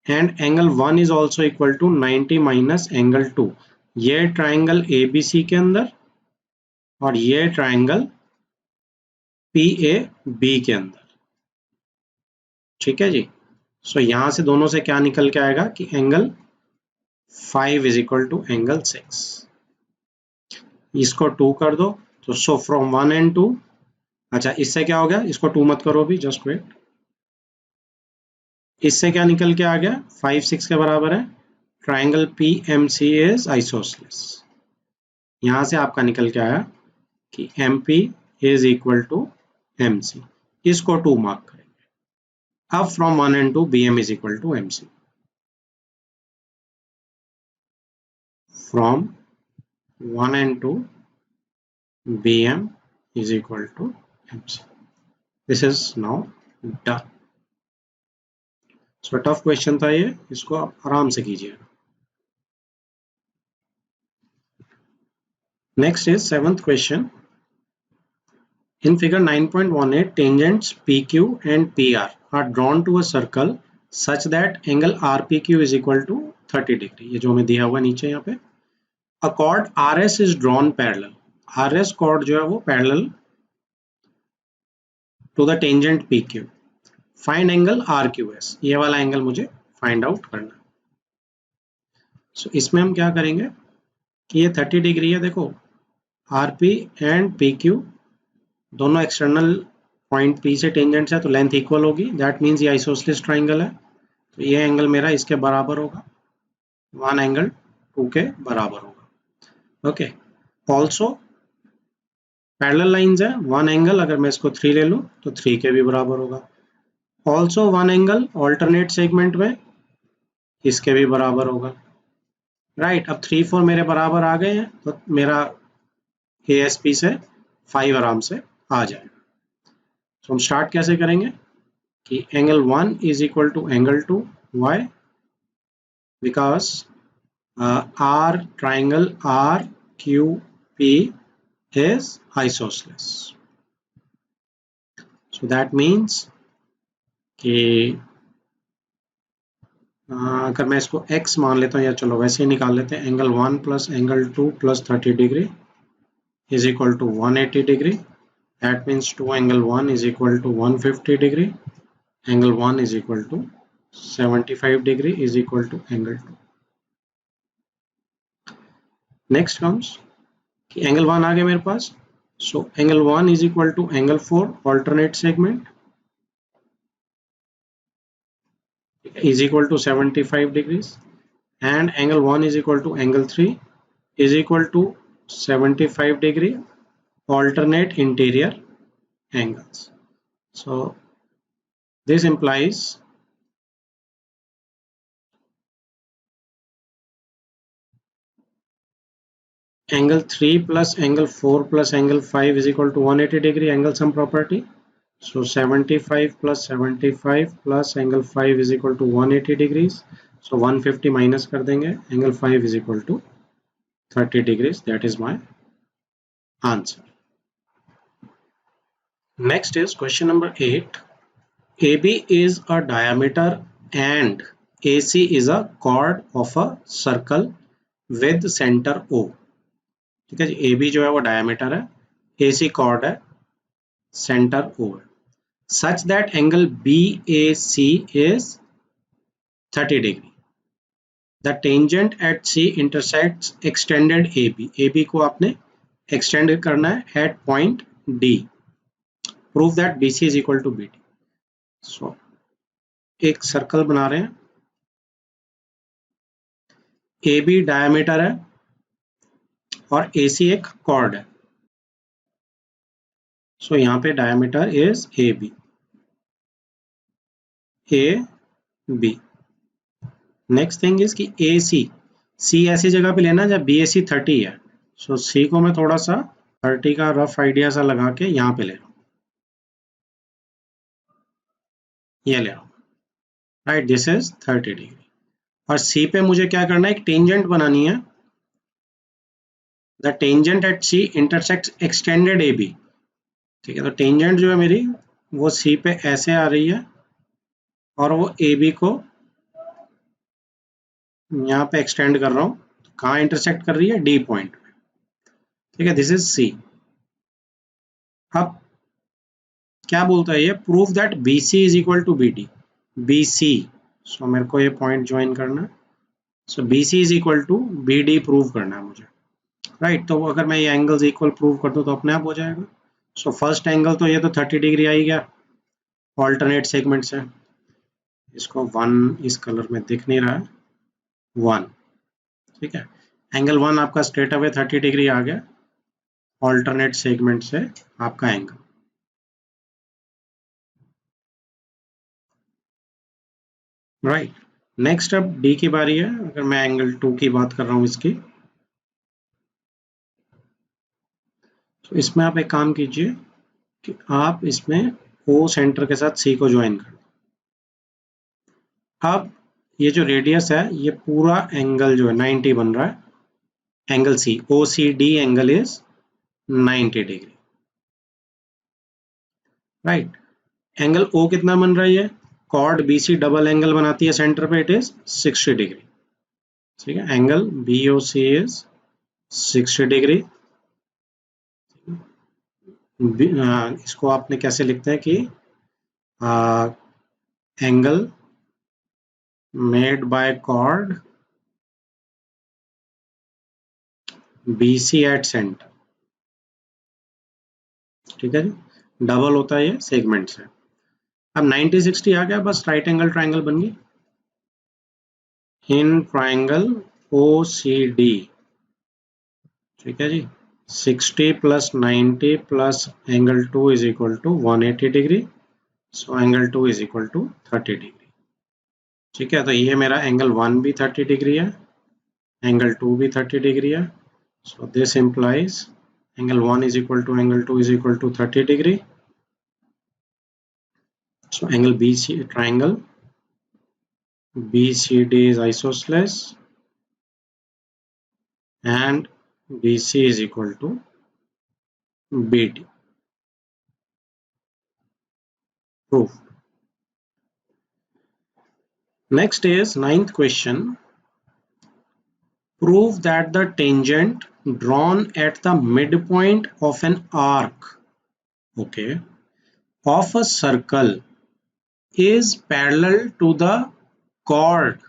and angle 1 is also equal to 90 minus angle 2. ये ट्राइंगल ABC के अंदर और ये ट्राइंगल PAB के अंदर, ठीक है जी। सो यहां से दोनों से क्या निकल के आएगा कि angle 5 is equal to angle 6। इसको 2 कर दो तो सो फ्रॉम 1 and 2, अच्छा इससे क्या हो गया, इसको 2 मत करो अभी, जस्ट वेट। इससे क्या निकल के आ गया, 5 6 के बराबर है, ट्राइंगल PMC इज आइसोसेलेस। यहां से आपका निकल के आया कि MP is equal to MC, इसको 2 मार्क करेंगे। अब from 1 and 2 BM is equal to MC, from 1 and 2 BM is equal to MC. This is now done. So tough question था ये, इसको आप आराम से कीजिएगा। Next is 7th question. In figure 9.18, tangents PQ and PR are drawn to a circle such that angle RPQ is equal to 30 degree. ये जो हमें दिया हुआ नीचे यहाँ पे। A chord RS is drawn parallel. RS chord जो है वो parallel to the tangent PQ. Find angle RQS. ये वाला एंगल मुझे फाइंड आउट करना। So इसमें हम क्या करेंगे कि ये 30 डिग्री है, देखो RP एंड PQ दोनों एक्सटर्नल पॉइंट P से टेंजेंट्स है तो लेंथ इक्वल होगी, दैट मीन्स ये आइसोसेलेस ट्राइंगल है, तो ये एंगल मेरा इसके बराबर होगा, 1 एंगल 2 के बराबर होगा। ओके, ऑल्सो पैरेलल लाइंस है, 1 एंगल अगर मैं इसको 3 ले लूँ तो 3 के भी बराबर होगा। ऑल्सो 1 एंगल ऑल्टरनेट सेगमेंट में इसके भी बराबर होगा, राइट। अब 3 4 मेरे बराबर आ गए हैं तो मेरा ASP से 5 आराम से आ जाएगा। तो हम स्टार्ट कैसे करेंगे कि angle 1 is equal to angle 2, why, because R triangle RQP is isosceles. So that means कि अगर मैं इसको x मान लेता हूँ, या चलो वैसे ही निकाल लेते हैं, angle 1 plus angle 2 plus 30 degree is equal to 180 degree. That means 2 angle 1 is equal to 150 degree. Angle 1 is equal to 75 degree is equal to angle 2. Next comes कि angle 1 आ गया मेरे पास, so angle 1 is equal to angle 4 alternate segment is equal to 75 degrees, and angle 1 is equal to angle 3 is equal to 75 degree alternate interior angles. So this implies angle 3 plus angle 4 plus angle 5 is equal to 180 degree angle sum property. So 75 plus 75 plus angle 5 is equal to 180 degrees. So 150 minus कर देंगे, angle 5 is equal to 30 degrees. That is my answer. Next is question number 8. AB is a diameter and AC is a chord of a circle with center O. ठीक है जी, AB जो है वो diameter है, AC chord है, centre O है, such that angle BAC is 30 degree. The tangent at C intersects extended AB. AB को आपने extend करना है at point D. Prove that BC is equal to BD. So एक circle बना रहे हैं, AB डायमीटर है और AC एक कॉर्ड है, सो यहाँ पे diameter is A B. Next thing is कि ए सी ऐसी जगह पे लेना जब बी ए सी 30 है। सो सी को मैं थोड़ा सा 30 का रफ आइडिया सा लगा के यहाँ पे ले रहा हूँ, ये ले रहा हूँ, राइट, दिस इज 30 डिग्री। और सी पे मुझे क्या करना है, एक टेंजेंट बनानी है। The tangent at C intersects extended A B. ठीक है, तो टेंजेंट जो है मेरी वो सी पे ऐसे आ रही है और वो ए बी को यहाँ पे एक्सटेंड कर रहा हूँ। तो कहाँ इंटरसेक्ट कर रही है, डी पॉइंट पे। ठीक है, दिस इज सी। अब क्या बोलता है ये, prove that B C is equal to B D. B C, so मेरे को ये पॉइंट ज्वाइन करना है। So B C is equal to B D prove करना है मुझे, राइट। तो अगर मैं ये एंगल्स इक्वल प्रूव कर दूं तो अपने आप हो जाएगा। सो फर्स्ट एंगल तो ये तो 30 डिग्री आई गया ऑल्टरनेट सेगमेंट से। इसको 1 इस कलर में दिख नहीं रहा है, 1। ठीक है, एंगल 1 आपका स्ट्रेट अवे 30 डिग्री आ गया ऑल्टरनेट सेगमेंट से आपका एंगल। राइट, नेक्स्ट अब डी की बारी है। अगर मैं एंगल 2 की बात कर रहा हूँ इसकी, तो इसमें आप एक काम कीजिए कि आप इसमें ओ सेंटर के साथ सी को ज्वाइन कर दो। अब ये जो रेडियस है ये पूरा एंगल जो है 90 बन रहा है। Angle C, O C D angle is 90 degree, right. Angle O कितना बन रहा है, chord B C double angle बनाती है सेंटर पे, इट इज 60 डिग्री। ठीक है, angle B O C is 60 degree. इसको आपने कैसे लिखते हैं कि angle made by chord B C at centre. ठीक है जी, डबल होता है ये सेगमेंट से। अब 90-60 आ गया, बस राइट एंगल ट्राइंगल बन गई in triangle O C D. ठीक है जी, 60 plus 90 plus angle 2 is equal to 180 degree. So angle 2 is equal to 30 degree. ठीक है, तो ये मेरा एंगल 1 भी 30 डिग्री है, एंगल 2 भी 30 डिग्री है। So this implies angle 1 is equal to angle 2 is equal to 30 degree. So angle BC, triangle BCD is isosceles and BC is equal to BD. Proof. Next is 9th question. Prove that the tangent drawn at the midpoint of an arc, okay, of a circle is parallel to the chord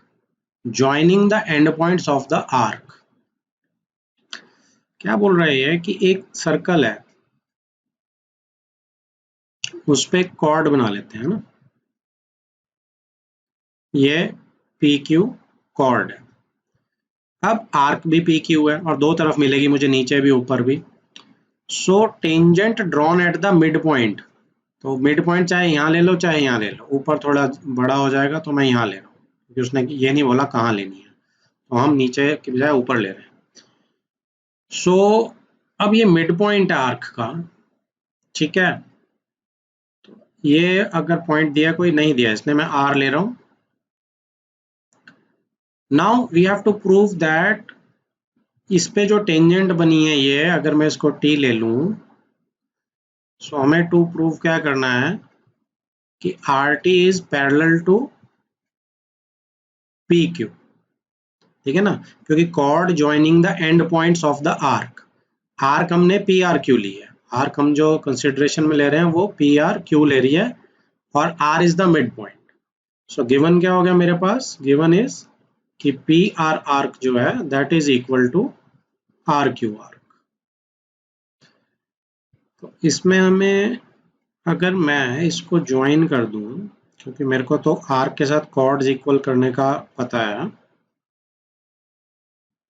joining the endpoints of the arc. क्या बोल रहे हैं कि एक circle है, उस पे cord बना लेते हैं ना, ये पी क्यू कॉर्ड है। अब आर्क भी पी क्यू है और दो तरफ मिलेगी मुझे, नीचे भी ऊपर भी। So tangent drawn at the mid point, तो मिड पॉइंट चाहे यहाँ ले लो चाहे यहाँ ले लो, ऊपर थोड़ा बड़ा हो जाएगा तो मैं यहाँ ले रहा हूँ क्योंकि उसने ये नहीं बोला कहाँ लेनी है, तो हम नीचे की बजाय ऊपर ले रहे हैं। सो अब ये मिड पॉइंट है आर्क का, ठीक है। तो ये अगर पॉइंट दिया, कोई नहीं दिया, इसलिए मैं आर ले रहा हूँ। Now we have to prove that इस पे जो टेंजेंट बनी है ये, अगर मैं इसको टी ले लूं, सो हमें टू प्रूव क्या करना है कि R T is parallel to P Q. ठीक है ना, क्योंकि chord joining the end points of the arc, arc हमने पी आर क्यू ली है, आर्क हम जो कंसिडरेशन में ले रहे हैं वो पी आर क्यू ले रही है और R is the mid point. So given क्या हो गया मेरे पास, गिवन इज कि पी आर आर्क जो है that is equal to R Q arc. तो इसमें हमें, अगर मैं इसको ज्वाइन कर दूं, क्योंकि मेरे को तो आर्क के साथ कॉर्ड्स इक्वल करने का पता है,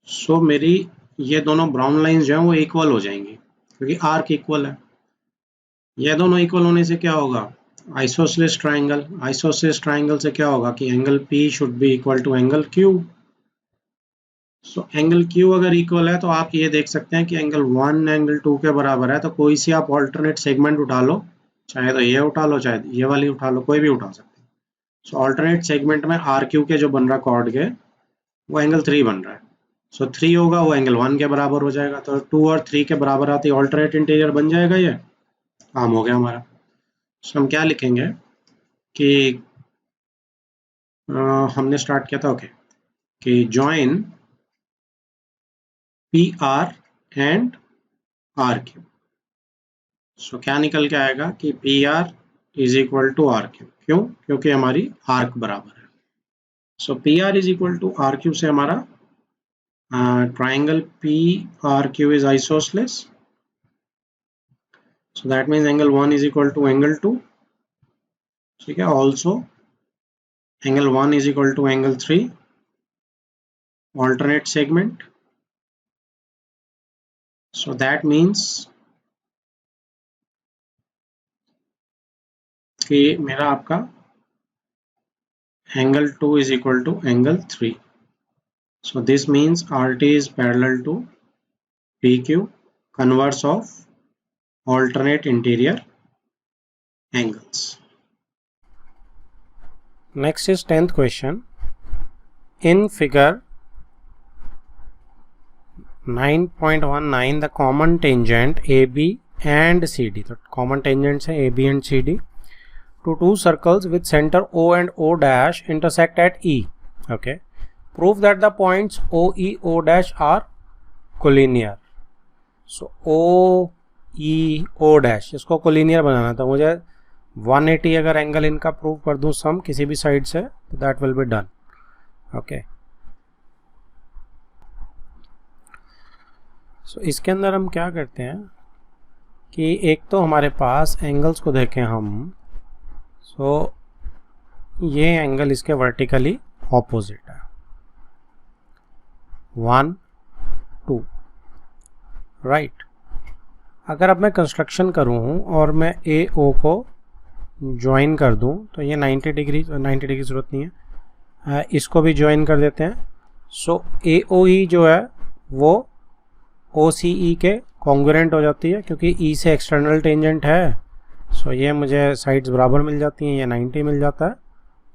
सो मेरी ये दोनों ब्राउन लाइंस जो है वो इक्वल हो जाएंगी क्योंकि आर्क इक्वल है। ये दोनों इक्वल होने से क्या होगा, आइसोसेलेस ट्राइंगल, आइसोसेलेस ट्राइंगल से क्या होगा कि angle P should be equal to angle Q। So angle Q अगर इक्वल है तो आप ये देख सकते हैं कि एंगल 1 एंगल 2 के बराबर है, तो कोई सी आप ऑल्टरनेट सेगमेंट उठा लो, चाहे तो ये उठा लो चाहे ये वाली उठा लो, कोई भी उठा सकते हैं। सो ऑल्टरनेट सेगमेंट में RQ के जो बन रहा है कॉर्ड के, वो एंगल 3 बन रहा है। सो 3 होगा वो एंगल 1 के बराबर हो जाएगा, तो 2 और 3 के बराबर आती ऑल्टरनेट इंटीरियर बन जाएगा, ये काम हो गया हमारा। सो हम क्या लिखेंगे कि हमने स्टार्ट किया था, ओके, कि join PR and RQ। So क्या निकल के आएगा कि PR is equal to RQ, क्यों, क्योंकि हमारी आर्क बराबर है। So PR is equal to RQ से हमारा triangle PRQ is isosceles, so that means angle 1 is equal to angle 2, ठीक है। Also angle 1 is equal to angle 3, alternate segment, so that means कि मेरा आपका angle 2 is equal to angle 3, so this means RT is parallel to PQ, converse of alternate interior angles. Next is 10th question. In figure 9.19 the common tangent AB and CD, तो common tangents है AB and CD to two circles with center O and O dash intersect at E. Okay, prove that the points OE O dash are collinear. So OE O dash इसको collinear बनाना था मुझे, 180 अगर angle इनका prove कर दूं सम किसी भी side से, तो that will be done. Okay, so इसके अंदर हम क्या करते हैं कि एक तो हमारे पास एंगल्स को देखें हम, सो ये एंगल इसके वर्टिकली ऑपोजिट है, 1 2 राइट। अगर अब मैं कंस्ट्रक्शन करूं और मैं AO को ज्वाइन कर दूं तो ये 90 डिग्री की ज़रूरत नहीं है, इसको भी ज्वाइन कर देते हैं। सो AOE जो है वो OCE के कॉन्ग्रुएंट हो जाती है, क्योंकि E से एक्सटर्नल टेंजेंट है। सो ये मुझे साइड्स बराबर मिल जाती हैं, ये 90 मिल जाता है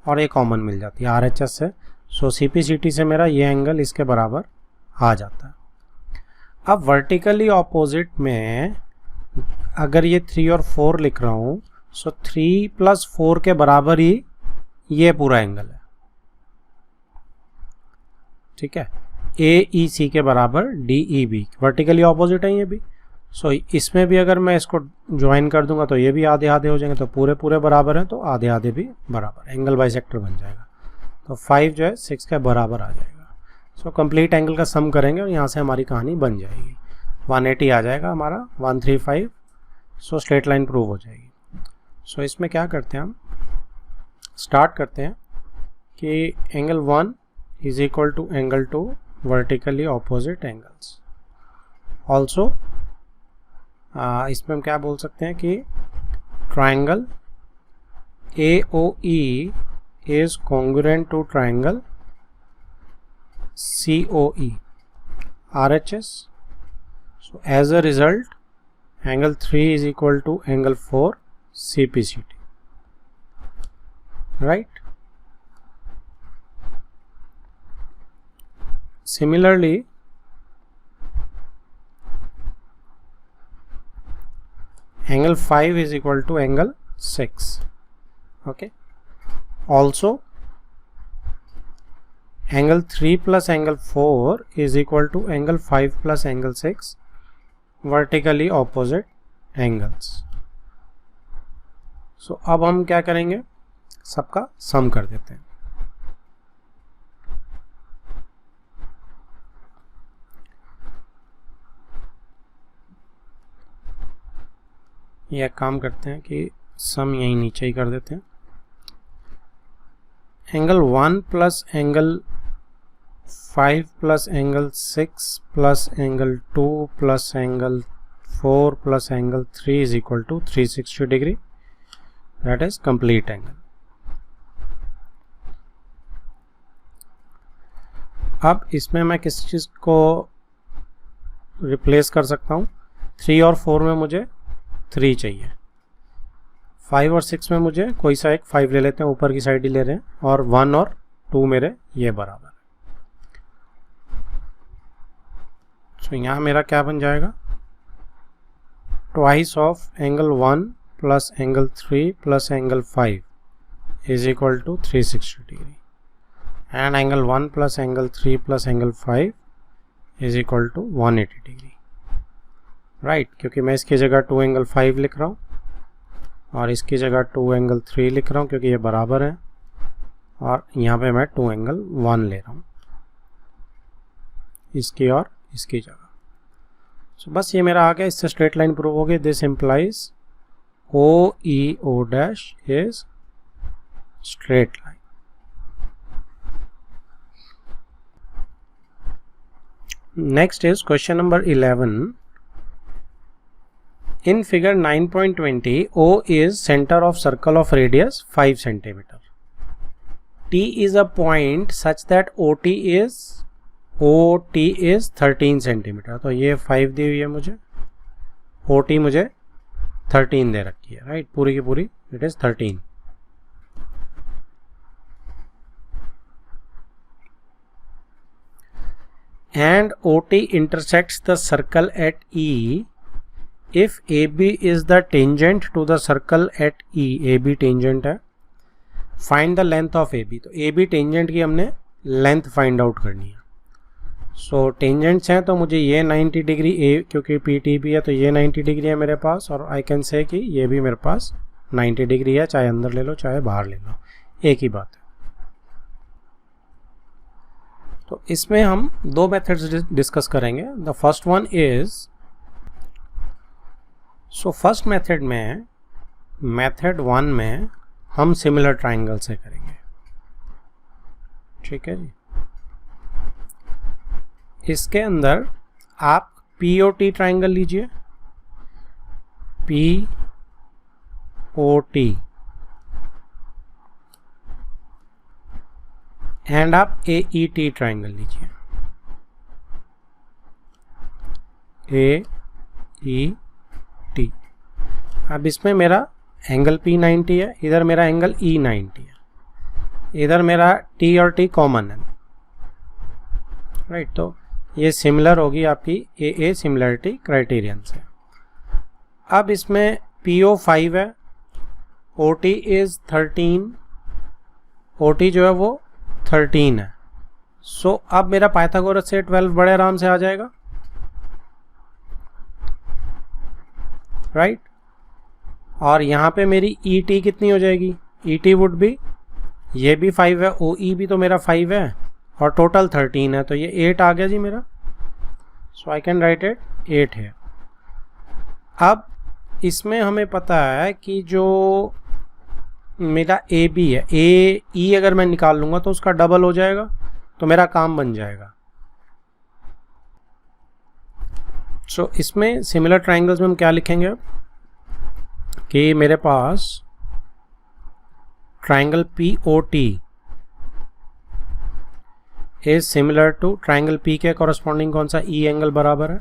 और ये कॉमन मिल जाती है RHS से। सो CPCT से मेरा ये एंगल इसके बराबर आ जाता है। अब वर्टिकली ऑपोजिट में अगर ये 3 और 4 लिख रहा हूँ, सो 3 + 4 के बराबर ही ये पूरा एंगल है, ठीक है। AEC के बराबर DEB, वर्टिकली ऑपोजिट है ये भी। सो इसमें भी अगर मैं इसको ज्वाइन कर दूंगा तो ये भी आधे आधे हो जाएंगे, तो पूरे बराबर हैं, तो आधे आधे भी बराबर, एंगल बाइसेक्टर बन जाएगा। तो 5 जो है 6 के बराबर आ जाएगा। सो कंप्लीट एंगल का सम करेंगे और यहाँ से हमारी कहानी बन जाएगी, 180 आ जाएगा हमारा, 135। सो स्ट्रेट लाइन प्रूव हो जाएगी। सो इसमें क्या करते हैं, हम स्टार्ट करते हैं कि angle 1 is equal to angle 2 vertically opposite angles. Also इसमें हम क्या बोल सकते हैं कि triangle AOE is congruent to triangle COE RHS. So as a result, angle 3 is equal to angle 4 CPCT, right? Similarly, angle 5 is equal to angle 6. Okay. Also, angle 3 plus angle 4 is equal to angle 5 plus angle 6, vertically opposite angles. So अब हम क्या करेंगे, सबका सम कर देते हैं। यह काम करते हैं कि सम यहीं नीचे ही कर देते हैं। Angle 1 plus angle 5 plus angle 6 plus angle 2 plus angle 4 plus angle 3 is equal to 360 degree. That is complete angle. अब इसमें मैं किस चीज़ को रिप्लेस कर सकता हूँ? 3 और 4 में मुझे 3 चाहिए, 5 और 6 में मुझे कोई सा एक 5 ले लेते हैं, ऊपर की साइड ही ले रहे हैं, और 1 और 2 मेरे ये बराबर है। तो यहाँ मेरा क्या बन जाएगा? Twice of angle 1 plus angle 3 plus angle 5 is equal to 360 degree, and angle 1 plus angle 3 plus angle 5 is equal to 180 degree, right. क्योंकि मैं इसकी जगह 2 एंगल 5 लिख रहा हूँ और इसकी जगह 2 एंगल 3 लिख रहा हूँ क्योंकि ये बराबर है, और यहाँ पे मैं 2 एंगल 1 ले रहा हूँ इसकी और इसकी जगह। सो बस ये मेरा आ गया, इससे स्ट्रेट लाइन प्रूव हो गई। This implies O E O dash is straight line. Next is question number 11. In figure 9.20, O is center of circle of radius 5 cm. T is a point such that OT is 13 cm. तो ये 5 दी हुई है मुझे, OT मुझे 13 दे रखी है, right, पूरी की पूरी it is 13. And OT intersects the circle at E if AB is the tangent to the circle at E. AB tangent है, find the length of AB. तो AB tangent की हमने लेंथ फाइंड आउट करनी है. सो tangents हैं तो मुझे ये 90 डिग्री ए, क्योंकि PT भी है तो ये 90 डिग्री है मेरे पास, और आई कैन से कि ये भी मेरे पास 90 डिग्री है, चाहे अंदर ले लो चाहे बाहर ले लो, एक ही बात है. तो इसमें हम दो मेथड्स डिस्कस करेंगे. The first one is, so first method में, मेथड 1 में हम सिमिलर ट्राइंगल से करेंगे, ठीक है जी. इसके अंदर आप POT ट्राइंगल लीजिए, POT, एंड आप AET ट्राइंगल लीजिए, AET. अब इसमें मेरा एंगल P 90 है, इधर मेरा एंगल E 90 है, इधर मेरा T और T कॉमन है, राइट. तो ये सिमिलर होगी आपकी AA सिमिलरिटी क्राइटेरियन से. अब इसमें PO 5 है, OT इज 13, OT जो है वो 13 है. सो अब मेरा पाइथागोरस से 12 बड़े आराम से आ जाएगा, राइट. और यहाँ पे मेरी ET कितनी हो जाएगी? ET वुड भी, ये भी 5 है, OE भी तो मेरा 5 है, और टोटल 13 है, तो ये 8 आ गया जी मेरा. सो आई कैन राइट इट 8 है. अब इसमें हमें पता है कि जो मेरा AB है, AE अगर मैं निकाल लूँगा तो उसका डबल हो जाएगा, तो मेरा काम बन जाएगा. सो इसमें सिमिलर ट्राइंगल्स में हम क्या लिखेंगे अब कि मेरे पास triangle POT is similar to triangle P के कॉरस्पॉन्डिंग कौन सा E एंगल बराबर है,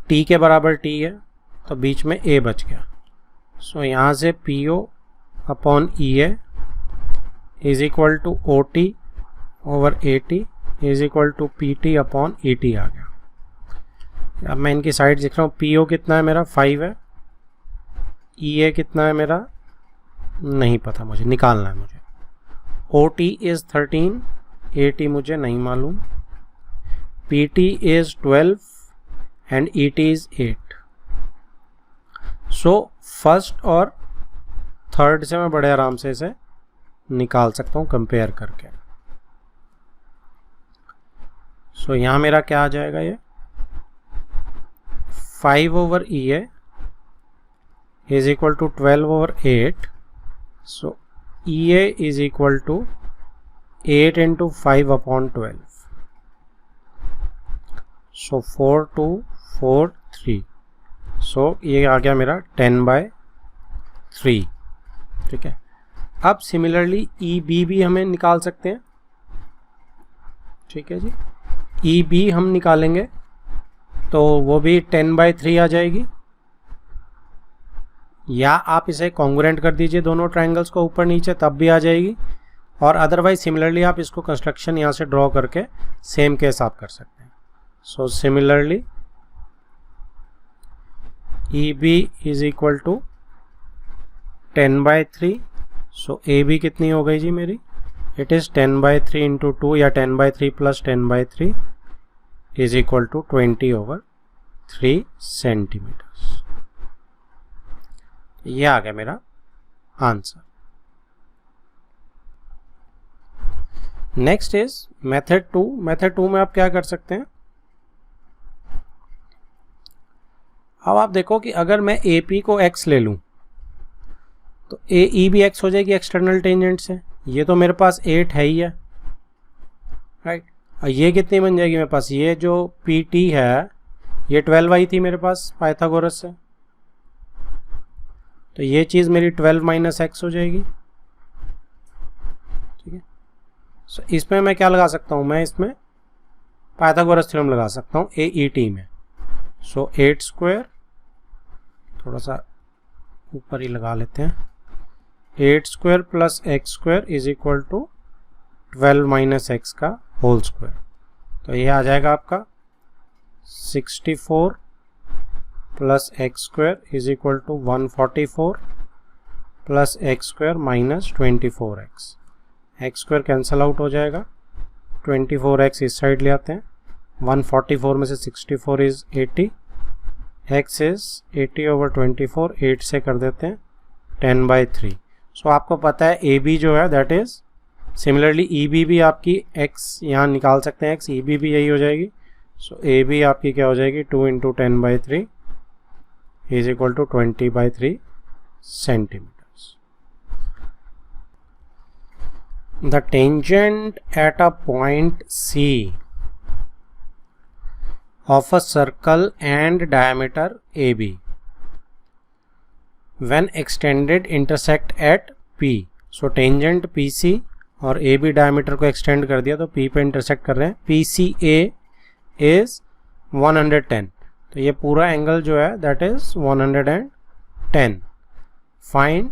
T के बराबर T है, तो बीच में A बच गया. सो यहाँ से PO upon EA is equal to OT over AT is equal to PT upon ET आ गया. अब मैं इनकी साइड लिख रहा हूँ. PO कितना है मेरा? 5 है. EA कितना है मेरा? नहीं पता मुझे, निकालना है मुझे. OT इज 13, AT मुझे नहीं मालूम, PT is 12 and ET is 8. So first और थर्ड से मैं बड़े आराम से इसे निकाल सकता हूँ कंपेयर करके. सो यहाँ मेरा क्या आ जाएगा? ये 5 over EA is equal to 12 over 8. So EA is equal to 8 into 5 upon 12. So 4 2 4 3. सो ये आ गया मेरा 10/3, ठीक है। अब सिमिलरली ई बी भी हमें निकाल सकते हैं, ठीक है जी। ई बी हम निकालेंगे तो वो भी 10/3 आ जाएगी, या आप इसे कॉन्ग्रुएंट कर दीजिए दोनों ट्रायंगल्स को ऊपर नीचे, तब भी आ जाएगी। और अदरवाइज सिमिलरली आप इसको कंस्ट्रक्शन यहाँ से ड्रॉ करके सेम केस आप कर सकते हैं। So similarly E B is equal to 10/3। So A B कितनी हो गई जी मेरी, इट इज़ 10/3 इंटू 2 या 10/3 plus 10/3 is equal to 20/3 centimetres. ये आ गया मेरा answer. Next is method 2। Method 2 में आप क्या कर सकते हैं, अब आप देखो कि अगर मैं ए पी को x ले लूं तो ए ई भी x हो जाएगी एक्सटर्नल टेंजेंट से। ये तो मेरे पास 8 है ही है, राइट। और ये कितनी बन जाएगी मेरे पास, ये जो पी टी है ये 12 आई थी मेरे पास पाइथागोरस से, तो ये चीज़ मेरी 12 - x हो जाएगी, ठीक है। सो इसमें मैं क्या लगा सकता हूँ, मैं इसमें पाइथागोरस थ्योरम लगा सकता हूँ ए ई टी में। सो 8² थोड़ा सा ऊपर ही लगा लेते हैं, 8² plus x² is equal to 12 - x का होल स्क्वायर। तो ये आ जाएगा आपका 64 plus x² is equal to 144 plus x² minus 24x। x² cancel out हो जाएगा, 24x इस साइड ले आते हैं, 144 में से 64 इज 80, x इज 80/24, 8 से कर देते हैं 10/3। सो आपको पता है ए बी जो है that is similarly E B भी आपकी x यहाँ निकाल सकते हैं, x ई बी भी यही हो जाएगी। सो ए बी आपकी क्या हो जाएगी, 2 × 10/3 is equal to 20/3 centimetres. The tangent at a point C of a circle and diameter AB when extended intersect at P। so tangent PC और AB diameter को extend कर दिया तो P पे intersect कर रहे हैं। PCA is 110, तो ये पूरा एंगल जो है that is 110। find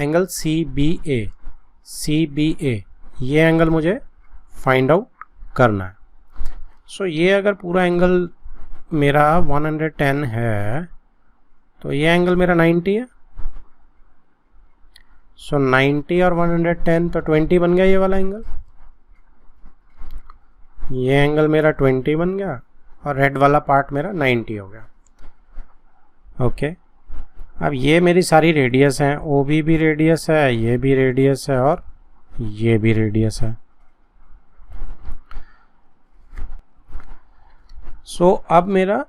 angle CBA। CBA ये एंगल मुझे फाइंड आउट करना है। सो ये अगर पूरा एंगल मेरा 110 है तो ये एंगल मेरा 90 है। सो 90 और 110 तो 20 बन गया ये वाला एंगल। ये एंगल मेरा 20 बन गया और रेड वाला पार्ट मेरा 90 हो गया। ओके, अब ये मेरी सारी रेडियस हैं, OB भी रेडियस है, ये भी रेडियस है और ये भी रेडियस है। सो अब मेरा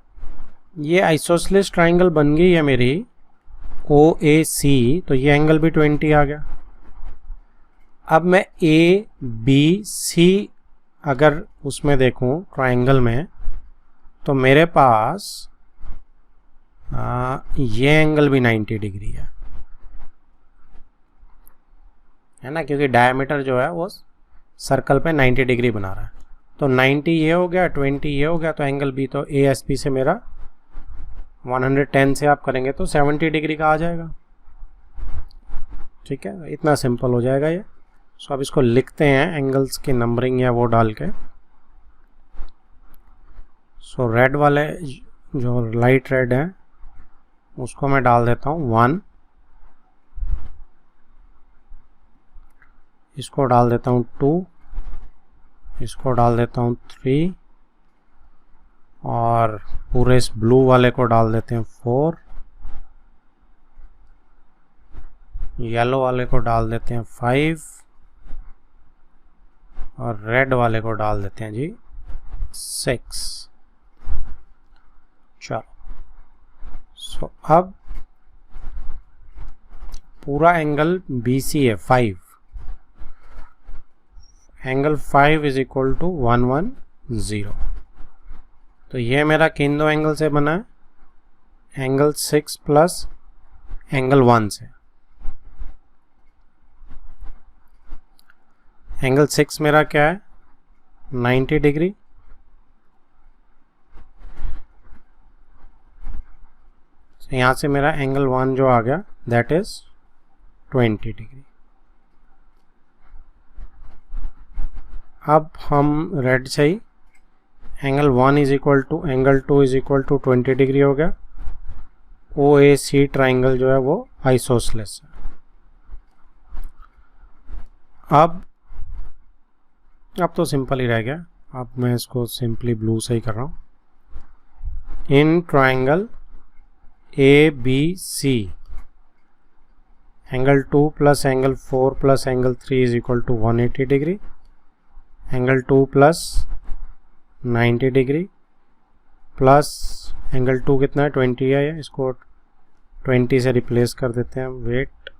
ये आइसोसेलेस ट्राइंगल बन गई है मेरी OAC, तो ये एंगल भी 20 आ गया। अब मैं ABC अगर उसमें देखूं ट्राइंगल में तो मेरे पास ये एंगल भी 90 डिग्री है ना, क्योंकि डायमीटर जो है वो सर्कल पे 90 डिग्री बना रहा है। तो 90 ये हो गया, 20 ये हो गया, तो एंगल बी तो ASP से मेरा 110 से आप करेंगे तो 70 डिग्री का आ जाएगा। ठीक है, इतना सिंपल हो जाएगा ये। सो अब इसको लिखते हैं एंगल्स की नंबरिंग या वो डाल के। सो रेड वाले जो लाइट रेड है उसको मैं डाल देता हूँ 1, इसको डाल देता हूँ 2, इसको डाल देता हूँ 3 और पूरे इस ब्लू वाले को डाल देते हैं 4, येलो वाले को डाल देते हैं 5 और रेड वाले को डाल देते हैं जी 6। चलो, सो अब पूरा एंगल BC है 5, एंगल 5 इज इक्वल टू 110। तो ये मेरा किन दो एंगल से बना है, एंगल 6 प्लस एंगल 1 से। एंगल 6 मेरा क्या है 90 डिग्री, यहाँ से मेरा एंगल 1 जो आ गया दैट इज 20 डिग्री। अब हम रेड से ही angle 1 is equal to angle 2 is equal to 20 degree हो गया। OAC ट्राइंगल जो है वो आइसोसेलेस है। अब तो सिंपल ही रह गया, अब मैं इसको सिंपली ब्लू से ही कर रहा हूँ। In triangle ABC angle 2 plus angle 4 plus angle 3 is equal to 180 degree, angle 2 plus 90 degree plus angle 2 कितना है 20 है, इसको 20 से रिप्लेस कर देते हैं। वेट,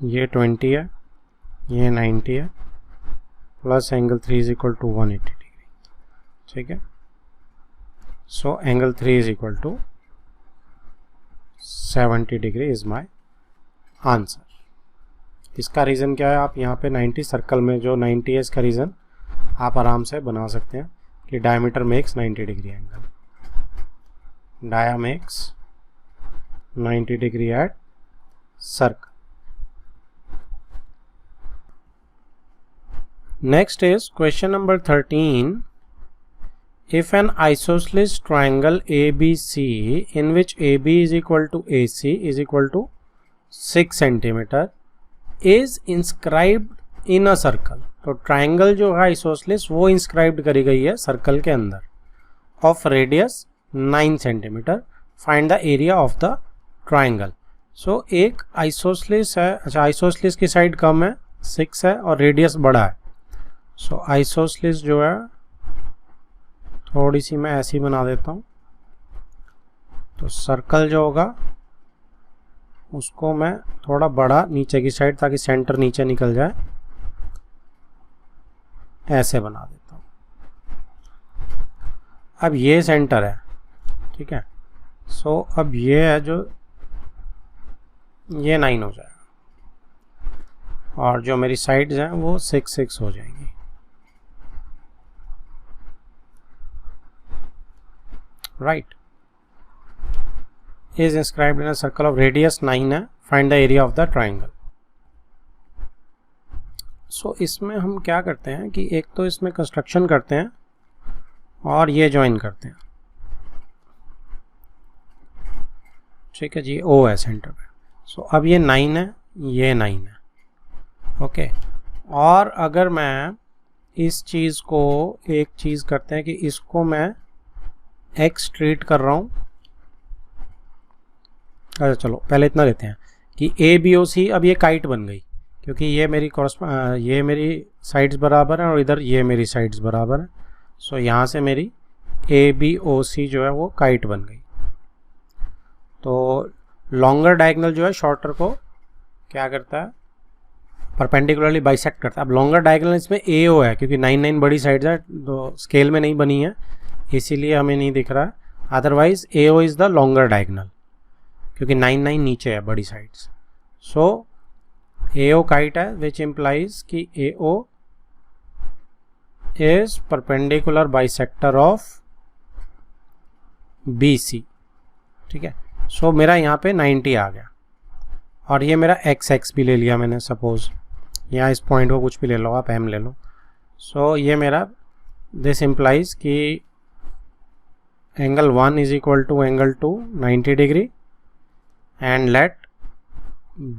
ये 20 है, ये 90 है, plus angle 3 is equal to 180 degree. ठीक है, so angle 3 is equal to 70 degree is my answer. इसका रीज़न क्या है, आप यहाँ पे 90 सर्कल में जो 90 है इसका रीज़न आप आराम से बना सकते हैं कि diameter makes 90 degree angle, dia makes 90 degree at circle. Next is question number 13. If an isosceles triangle ABC in which AB is equal to AC is equal to 6 centimeter is inscribed in a circle. तो triangle जो है isosceles वो inscribed करी गई है circle के अंदर, of radius 9 centimetre, find the area of the triangle. So एक आइसोसेलेस है, अच्छा आइसोसेलेस की साइड कम है 6 है और रेडियस बड़ा है। सो आइसोसेलेस जो है थोड़ी सी मैं ऐसी बना देता हूँ, तो सर्कल जो होगा उसको मैं थोड़ा बड़ा नीचे की साइड ताकि सेंटर नीचे निकल जाए, ऐसे बना देता हूँ। अब ये सेंटर है, ठीक है। सो अब ये है जो ये 9 हो जाएगा और जो मेरी साइड्स हैं वो 6 हो जाएंगी। Right, is inscribed in a circle of radius 9 है, find the area of the triangle. So इसमें हम क्या करते हैं कि एक तो इसमें कंस्ट्रक्शन करते हैं और ये ज्वाइन करते हैं। ठीक है जी, O है सेंटर पे। सो अब ये 9 है, ये 9 है, ओके। और अगर मैं इस चीज़ को एक चीज़ करते हैं कि इसको मैं x ट्रीट कर रहा हूँ। अच्छा चलो पहले इतना लेते हैं कि ABOC अब ये काइट बन गई, क्योंकि ये मेरी साइड्स बराबर है और इधर ये मेरी साइड्स बराबर है। सो यहाँ से मेरी ABOC जो है वो काइट बन गई। तो लॉन्गर डायगोनल जो है शॉर्टर को क्या करता है, परपेंडिकुलरली बाइसेक्ट करता है। अब लॉन्गर डायगोनल इसमें AO है क्योंकि 9 बड़ी साइड्स है, तो स्केल में नहीं बनी है इसीलिए हमें नहीं दिख रहा है। Otherwise AO is the longer diagonal क्योंकि 9 नीचे है बड़ी साइड्स। सो AO काइट है विच इम्प्लाइज कि AO is perpendicular bisector of BC। ठीक है, सो मेरा यहाँ पे 90 आ गया और ये मेरा x भी ले लिया मैंने, सपोज यहाँ इस पॉइंट को कुछ भी ले लो आप, M ले लो। सो ये मेरा दिस इम्प्लाइज कि angle 1 is equal to angle 2 90 degree and let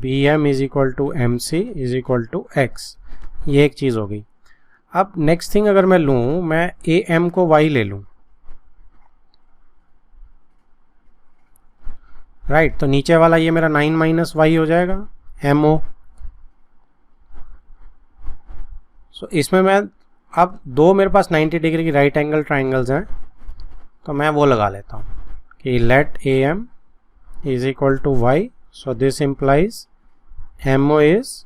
BM is equal to MC is equal to x। ये एक चीज़ हो गई। अब नेक्स्ट थिंग अगर मैं लूँ, मैं AM को y ले लूँ, राइट, तो नीचे वाला ये मेरा 9 माइनस y हो जाएगा MO। सो इसमें मैं अब दो मेरे पास 90 डिग्री की राइट एंगल ट्राइंगल्स हैं, तो मैं वो लगा लेता हूँ कि let AM is equal to y। So this implies MO is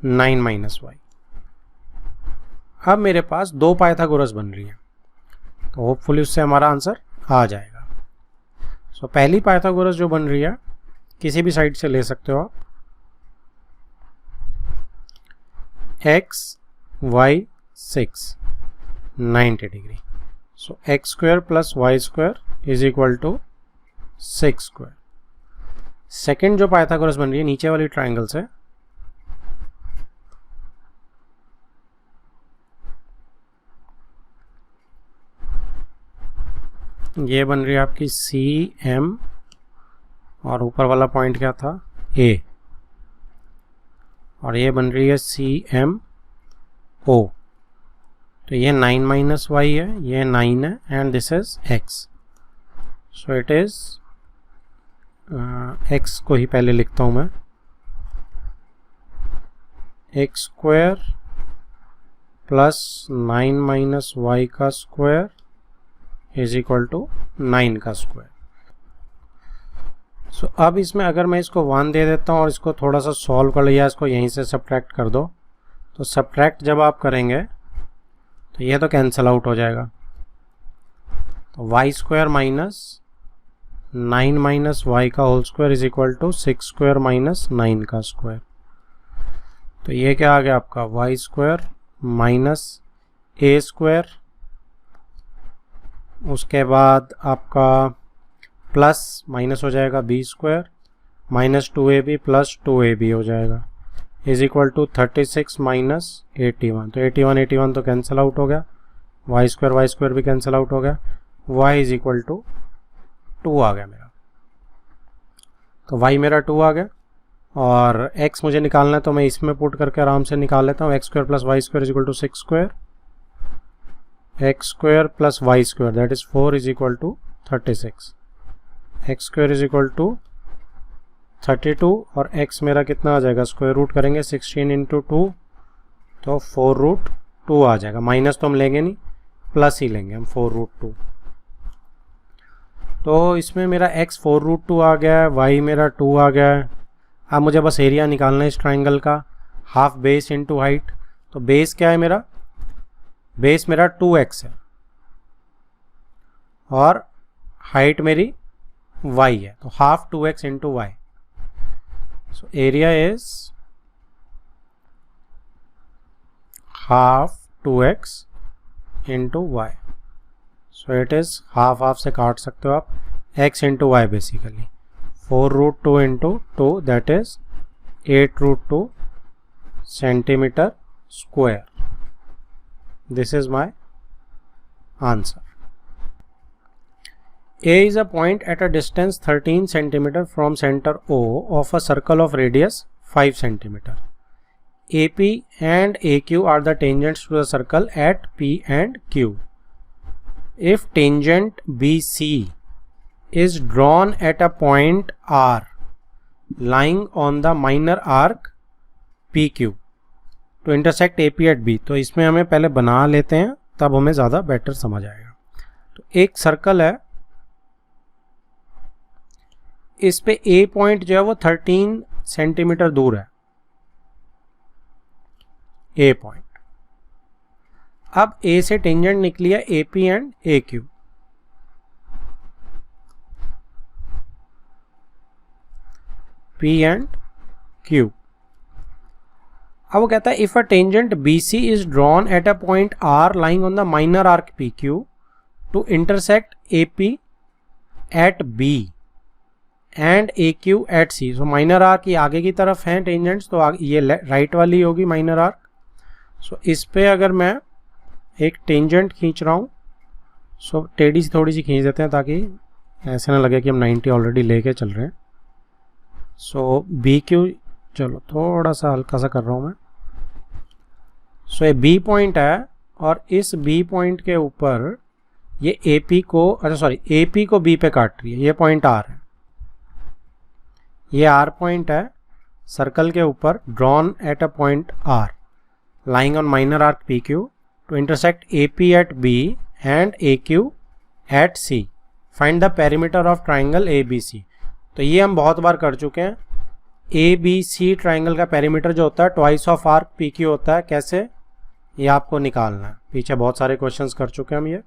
9 minus y। अब मेरे पास दो पाइथागोरस बन रही हैं, तो होपफुली उससे हमारा आंसर आ जाएगा। सो पहली पाइथागोरस जो बन रही है किसी भी साइड से ले सकते हो आप, x y 6 90 degree. So x square plus y square is equal to 6 square. Second जो पाइथागोरस बन रही है नीचे वाली ट्राइंगल से, ये बन रही है आपकी CM और ऊपर वाला पॉइंट क्या था A, और ये बन रही है CMO। तो ये 9 माइनस वाई है, ये 9 है, and this is x। So it is x को ही पहले लिखता हूँ मैं, x square plus 9 minus Y का स्क्वायर इज इक्वल टू 9 का स्क्वायर। सो अब इसमें अगर मैं इसको 1 दे देता हूँ और इसको थोड़ा सा सॉल्व कर लिया, इसको यहीं से सब्ट्रैक्ट कर दो, तो सब्ट्रैक्ट जब आप करेंगे तो ये तो कैंसिल आउट हो जाएगा। तो Y square minus 9 minus Y का whole square is equal to 6 square minus 9 का स्क्वायर। तो ये क्या आ गया आपका Y square minus A square, उसके बाद आपका प्लस माइनस हो जाएगा B square minus 2ab plus 2ab हो जाएगा इज इक्वल टू 36 माइनस 81। तो 81 तो कैंसिल आउट हो गया, वाई स्क्वायर भी कैंसिल आउट हो गया, y इज इक्वल टू 2 आ गया मेरा। तो y मेरा 2 आ गया और x मुझे निकालना है, तो मैं इसमें पुट करके आराम से निकाल लेता हूँ। x square plus y square is equal to 6 square, x square plus y square that is 4 is equal to 36, x square is equal to 32 और x मेरा कितना आ जाएगा, स्क्वायर रूट करेंगे 16 इंटू 2 तो 4 रूट 2 आ जाएगा। माइनस तो हम लेंगे नहीं, प्लस ही लेंगे हम 4 रूट 2। तो इसमें मेरा x 4 रूट 2 आ गया है, y मेरा 2 आ गया है। अब मुझे बस एरिया निकालना है इस ट्राइंगल का, हाफ बेस इंटू हाइट। तो बेस क्या है मेरा, बेस मेरा 2x है और हाइट मेरी y है, तो half 2x into y. So area is half 2x into y. So it is half half से काट सकते हो आप, x into y basically 4 root 2 into 2 that is 8 root 2 centimetre square. This is my answer. A is a point at a distance 13 cm from center O of a circle of radius 5 cm. AP and AQ are the tangents to the circle at P and Q. If tangent BC is drawn at a point R lying on the minor arc PQ to intersect AP at B, तो इसमें हमें पहले बना लेते हैं तब हमें ज़्यादा बेटर समझ आएगा। तो एक सर्कल है, इस पे A पॉइंट जो है वो 13 सेंटीमीटर दूर है, A पॉइंट। अब A से टेंजेंट निकली है AP and AQ। P and Q। अब वो कहता है if a tangent BC is drawn at a point R lying on the minor arc PQ to intersect AP at B and AQ at C। So minor arc ये आगे की तरफ हैं tangents, तो ये राइट वाली होगी माइनर आर्क। सो इस पे अगर मैं एक टेंजेंट खींच रहा हूँ, सो टेढ़ी सी थोड़ी सी खींच देते हैं ताकि ऐसे ना लगे कि हम 90 ऑलरेडी लेके चल रहे हैं। सो BQ, चलो थोड़ा सा हल्का सा कर रहा हूँ मैं। सो ये B पॉइंट है और इस B पॉइंट के ऊपर ये AP को, अच्छा सॉरी, AP को B पे काट रही है, ये पॉइंट R है, ये R पॉइंट है सर्कल के ऊपर, drawn at a point R lying on minor arc PQ to intersect AP at B and AQ at C। Find the perimeter of triangle ABC। तो ये हम बहुत बार कर चुके हैं। ABC ट्राइंगल का पेरीमीटर जो होता है ट्वाइस ऑफ आर्क PQ होता है। कैसे, ये आपको निकालना है, पीछे बहुत सारे क्वेश्चंस कर चुके हैं हम ये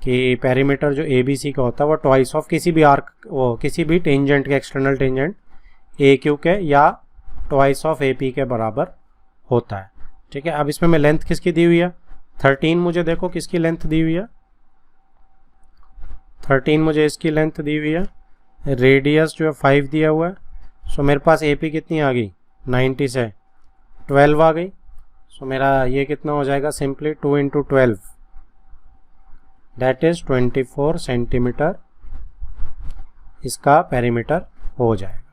कि पेरीमीटर जो ए बी सी का होता है वो ट्वाइस ऑफ किसी भी आर्क, वो किसी भी टेंजेंट के, एक्सटर्नल टेंजेंट ए क्यू के या ट्वाइस ऑफ ए पी के बराबर होता है। ठीक है, अब इसमें मैं लेंथ किसकी दी हुई है 13, मुझे देखो किसकी लेंथ दी हुई है 13, मुझे इसकी लेंथ दी हुई है, रेडियस जो है 5 दिया हुआ है। सो मेरे पास ए पी कितनी आ गई 90 से 12 आ गई। सो मेरा ये कितना हो जाएगा simply 2 into 12 that is 24 centimetre इसका पेरीमीटर हो जाएगा।